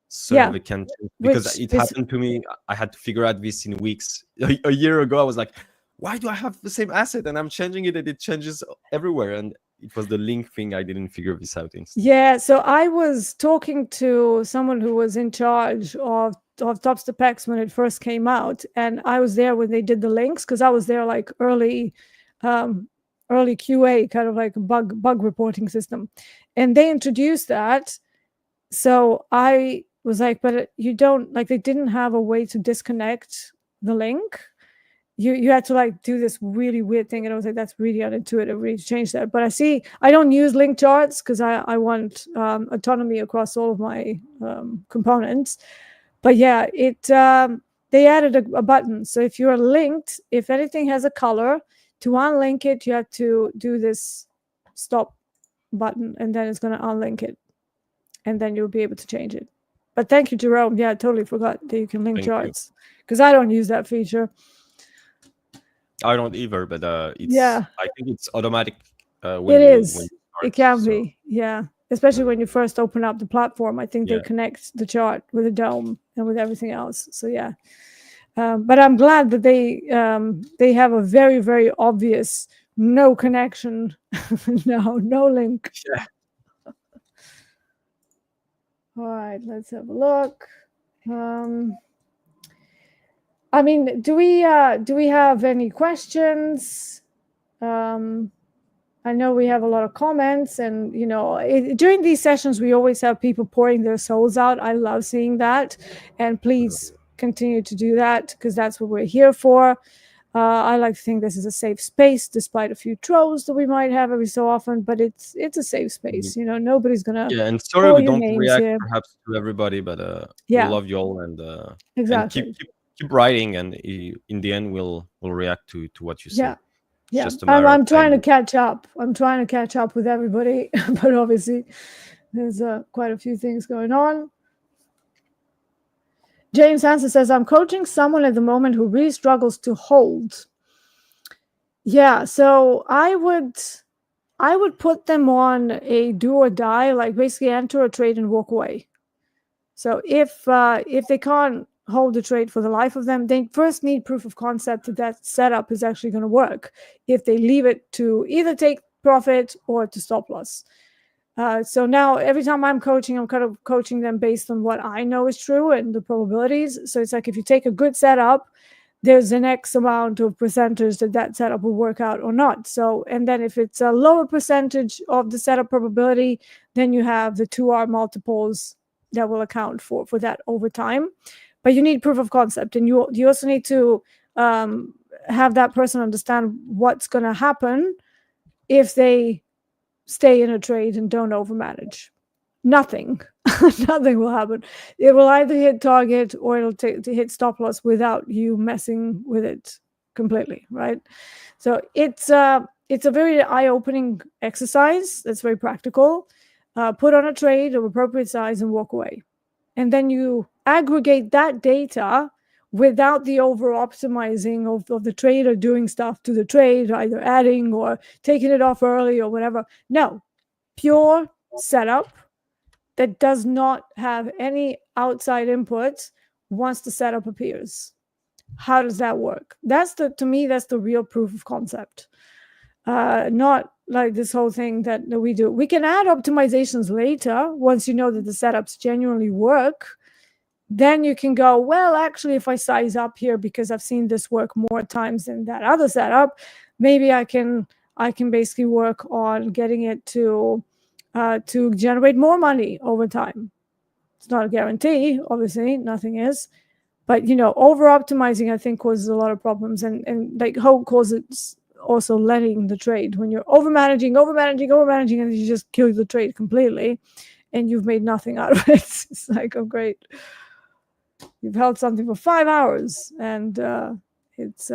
so they can, because it happened to me. I had to figure out this in weeks. A year ago, I was like, why do I have the same asset and I'm changing it and it changes everywhere? And it was the link thing. I didn't figure this out instantly.
Yeah, so I was talking to someone who was in charge of Topstep when it first came out, and I was there when they did the links, because I was there like early QA, kind of like a bug reporting system, and they introduced that. So I was like, but you don't, like, they didn't have a way to disconnect the link. You had to like do this really weird thing, and I was like, that's really unintuitive. We need to change that. But I don't use link charts because I want autonomy across all of my components. But yeah, they added a button. So if you're linked, if anything has a color, to unlink it, you have to do this stop button, and then it's going to unlink it, and then you'll be able to change it. But thank you, Jerome. Yeah, I totally forgot that you can link charts, because I don't use that feature.
I don't either, but it's,
yeah,
I think it's automatic.
It is. It can be, yeah. Especially when you first open up the platform, I think they connect the chart with the DOM and with everything else. So yeah, but I'm glad that they have a very, very obvious no connection, no link.
Yeah.
All right, let's have a look. I mean, do we have any questions? I know we have a lot of comments, and during these sessions we always have people pouring their souls out. I love seeing that, and please continue to do that, because that's what we're here for. I like to think this is a safe space, despite a few trolls that we might have every so often, but it's a safe space. Nobody's gonna
and sorry we don't react
here.
perhaps to everybody, but we love you all, and
exactly,
and keep writing, and in the end we'll react to what you say.
Yeah, I'm trying to catch up. I'm trying to catch up with everybody, but obviously there's quite a few things going on. James Hansen says, I'm coaching someone at the moment who really struggles to hold. Yeah, so I would put them on a do or die, like basically enter a trade and walk away. So if they can't hold the trade for the life of them, they first need proof of concept that setup is actually going to work if they leave it to either take profit or to stop loss. So now every time I'm coaching, I'm kind of coaching them based on what I know is true and the probabilities. So it's like, if you take a good setup, there's an X amount of percentage that setup will work out or not. So, and then if it's a lower percentage of the setup probability, then you have the 2R multiples that will account for that over time. But you need proof of concept, and you also need to have that person understand what's going to happen if they stay in a trade and don't overmanage. Nothing will happen. It will either hit target or it'll hit stop loss without you messing with it completely, right? So it's a very eye-opening exercise that's very practical. Put on a trade of appropriate size and walk away. And then you aggregate that data without the over-optimizing of the trader doing stuff to the trade, either adding or taking it off early or whatever. No, pure setup that does not have any outside inputs once the setup appears. How does that work? To me, that's the real proof of concept. Not like this whole thing that we do. We can add optimizations later once you know that the setups genuinely work. Then you can go, well, actually, if I size up here because I've seen this work more times than that other setup, maybe I can basically work on getting it to generate more money over time. It's not a guarantee, obviously, nothing is. But, over optimizing, I think, causes a lot of problems. And like Hope calls it also letting the trade. When you're overmanaging, and you just kill the trade completely and you've made nothing out of it. It's like, oh, great. You've held something for 5 hours and it's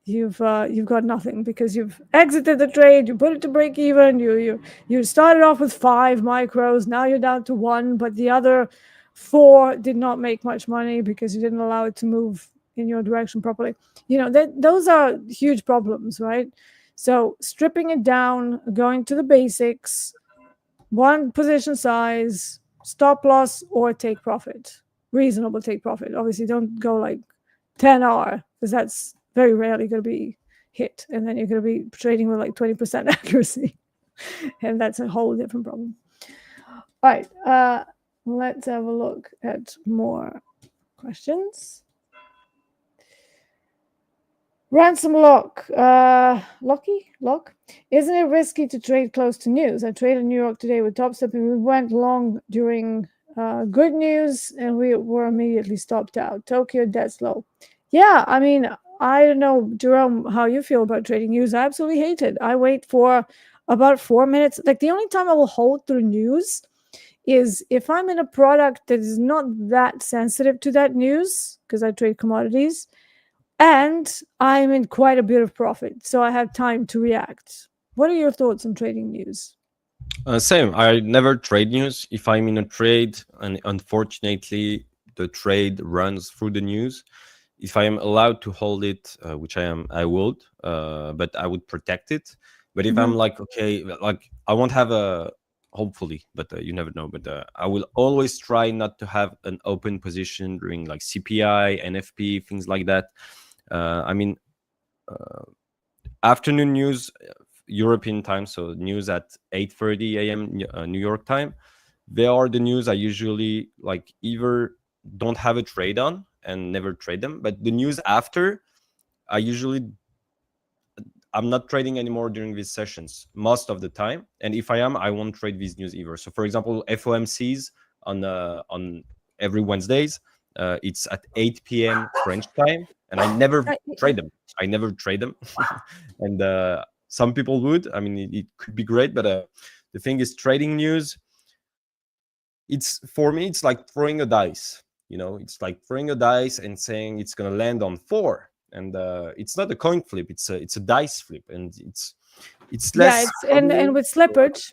you've got nothing because you've exited the trade, you put it to break even, you started off with 5 micros, now you're down to 1, but the other 4 did not make much money because you didn't allow it to move in your direction properly. Those are huge problems, right? So stripping it down, going to the basics, 1 position size, stop loss or take profit, reasonable take profit. Obviously don't go like 10R because very rarely going to be hit, and then you're going to be trading with like 20% accuracy, and that's a whole different problem. All right, let's have a look at more questions. Ransom Lock, Lock? Isn't it risky to trade close to news? I traded New York today with Topstep, and we went long during good news, and we were immediately stopped out. Tokyo, dead slow. Yeah, I mean, I don't know, Jerome, how you feel about trading news. I absolutely hate it. I wait for about 4 minutes. Like, the only time I will hold through news is if I'm in a product that is not that sensitive to that news, because I trade commodities, and I'm in quite a bit of profit, so I have time to react. What are your thoughts on trading news?
Same. I never trade news. If I'm in a trade and unfortunately the trade runs through the news, if I am allowed to hold it, which I am, I would, but I would protect it. But if I'm like, okay, like I won't have a, hopefully, but you never know. But I will always try not to have an open position during like CPI, NFP, things like that. I mean, afternoon news, European time, so news at 8:30 a.m. New York time. They are the news I usually like either don't have a trade on and never trade them, but the news after, I'm not trading anymore during these sessions most of the time, and if I am, I won't trade these news either. So for example, FOMCs on every Wednesdays, it's at 8 p.m. French time, and I never trade them. And some people would. I mean, it could be great, but the thing is, trading news, it's, for me, it's like throwing a dice. You know, it's like throwing a dice and saying it's gonna land on 4, and it's not a coin flip. It's a dice flip, and it's less.
Yeah, and with slippage,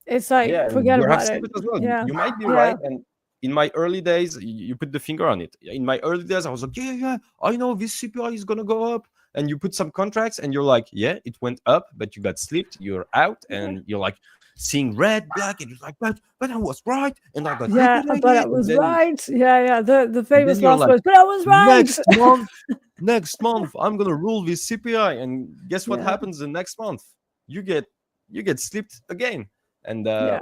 it's like,
Yeah,
forget
you have
about it.
slippage as well.
Yeah,
You might be
yeah.
right. And in my early days, you put the finger on it. In my early days, I was like, yeah, I know this CPI is gonna go up. And you put some contracts, and you're like, yeah, it went up, but you got slipped. You're out, and you're like seeing red, black, and you're like, but I was right, and I got liquidated.
But I was right. Yeah. The famous
You're
last
like,
words, but I was right.
next month, I'm gonna rule this CPI, and guess what
Yeah.
happens the next month? You get slipped again, and
Yeah.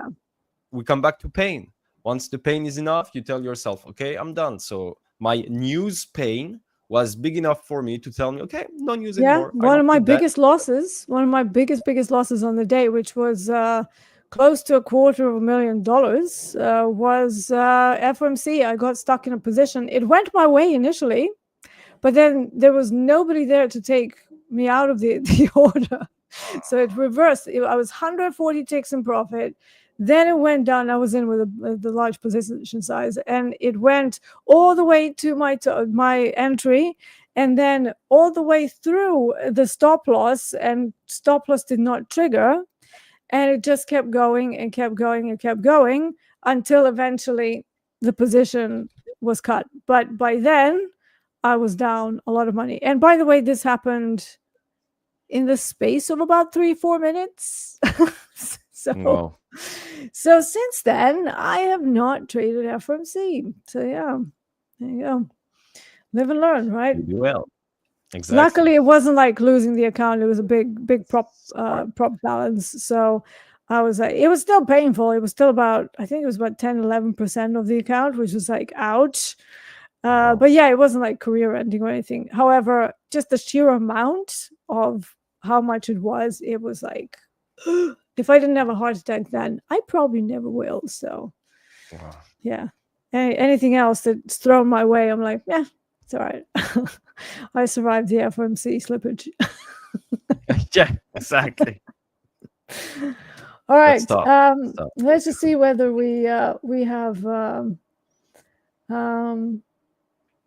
we come back to pain. Once the pain is enough, you tell yourself, okay, I'm done. So my news pain was big enough for me to tell me, okay, no news anymore.
One of my biggest losses, one of my biggest losses on the day, which was close to $250,000, was FOMC. I got stuck in a position. It went my way initially, but then there was nobody there to take me out of the order. So it reversed. I was 140 ticks in profit. Then it went down. I was in with the large position size, and it went all the way to my entry, and then all the way through the stop loss, and stop loss did not trigger, and it just kept going and kept going and kept going until eventually the position was cut. But by then, I was down a lot of money. And by the way, this happened in the space of about 3-4 minutes.
Wow.
So since then, I have not traded FOMC. So yeah, there you go. Live and learn, right?
You do well. Exactly.
Luckily, it wasn't like losing the account. It was a big prop balance. So I was like, it was still painful. It was still about, I think it was about 10-11% of the account, which was like, ouch. But yeah, it wasn't like career ending or anything. However, just the sheer amount of how much it was like, if I didn't have a heart attack then, I probably never will. So yeah, anything else that's thrown my way, I'm like, yeah, it's all right. I survived the FOMC slippage.
Yeah, exactly.
All right. Let's just see whether we have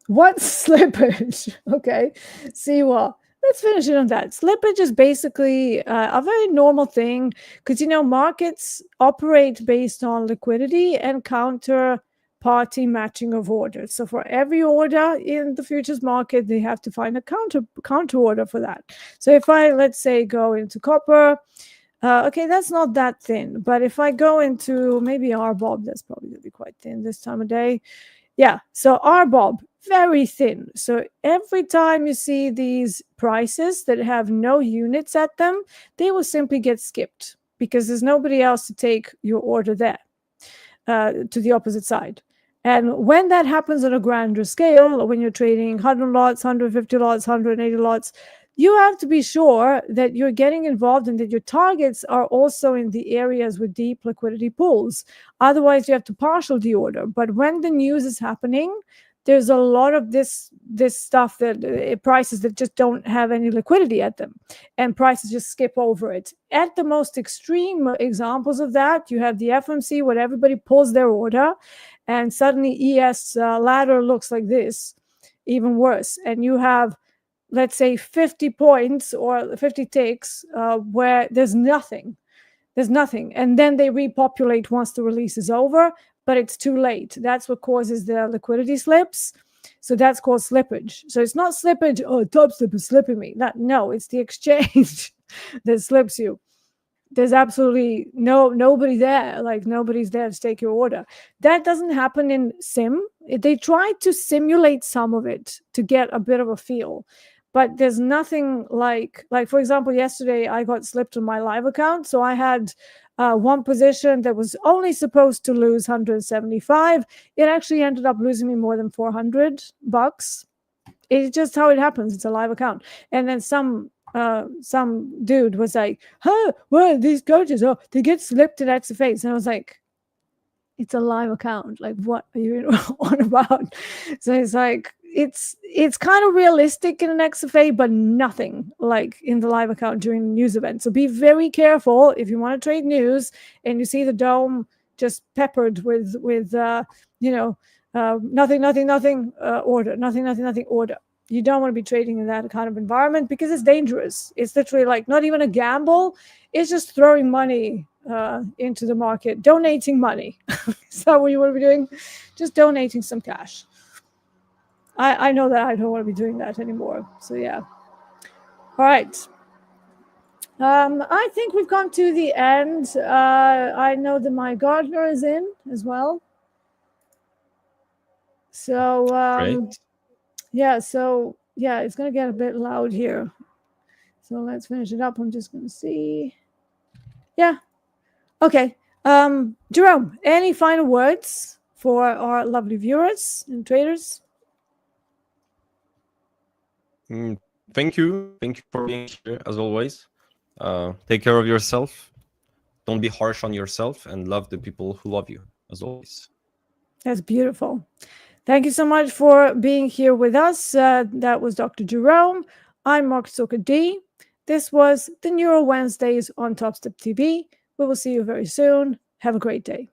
what's slippage. Okay. See what. Let's finish it on that. Slippage is basically a very normal thing because, markets operate based on liquidity and counterparty matching of orders. So for every order in the futures market, they have to find a counter order for that. So if I, let's say, go into copper, okay, that's not that thin. But if I go into maybe RBOB, that's probably going to be quite thin this time of day. Yeah, so RBOB, very thin. So every time you see these prices that have no units at them, they will simply get skipped because there's nobody else to take your order there to the opposite side. And when that happens on a grander scale, or when you're trading 100 lots, 150 lots, 180 lots, you have to be sure that you're getting involved and that your targets are also in the areas with deep liquidity pools. Otherwise, you have to partial deorder. But when the news is happening, there's a lot of this stuff that prices that just don't have any liquidity at them, and prices just skip over it. At the most extreme examples of that, you have the FMC where everybody pulls their order, and suddenly ES ladder looks like this, even worse. And you have, let's say, 50 points or 50 ticks where there's nothing. There's nothing. And then they repopulate once the release is over, but it's too late. That's what causes the liquidity slips. So that's called slippage. So it's not slippage, oh, Topstep is slipping me. No, it's the exchange that slips you. There's absolutely nobody there. Like, nobody's there to take your order. That doesn't happen in sim. They try to simulate some of it to get a bit of a feel. But there's nothing like, for example, yesterday I got slipped on my live account. So I had one position that was only supposed to lose 175. It actually ended up losing me more than $400. It's just how it happens. It's a live account. And then some dude was like, huh, well, these coaches, oh, they get slipped in XFAs. And I was like, it's a live account. Like, what are you on about? So it's like, it's kind of realistic in an XFA, but nothing like in the live account during the news event. So be very careful if you want to trade news and you see the dome just peppered with nothing order, nothing order. You don't want to be trading in that kind of environment because it's dangerous. It's literally like not even a gamble. It's just throwing money into the market, donating money. Is that what you want to be doing? Just donating some cash. I know that I don't want to be doing that anymore. So yeah. All right. I think we've come to the end. I know that my gardener is in as well. So
Great.
yeah, so yeah, it's gonna get a bit loud here. So let's finish it up. I'm just gonna see. Yeah. Okay. Jerome, any final words for our lovely viewers and traders?
Thank you. Thank you for being here as always. Take care of yourself. Don't be harsh on yourself, and love the people who love you as always.
That's beautiful. Thank you so much for being here with us. That was Dr. Jerome. I'm Mark Zucker D. This was the Neuro Wednesdays on TopstepTV. We will see you very soon. Have a great day.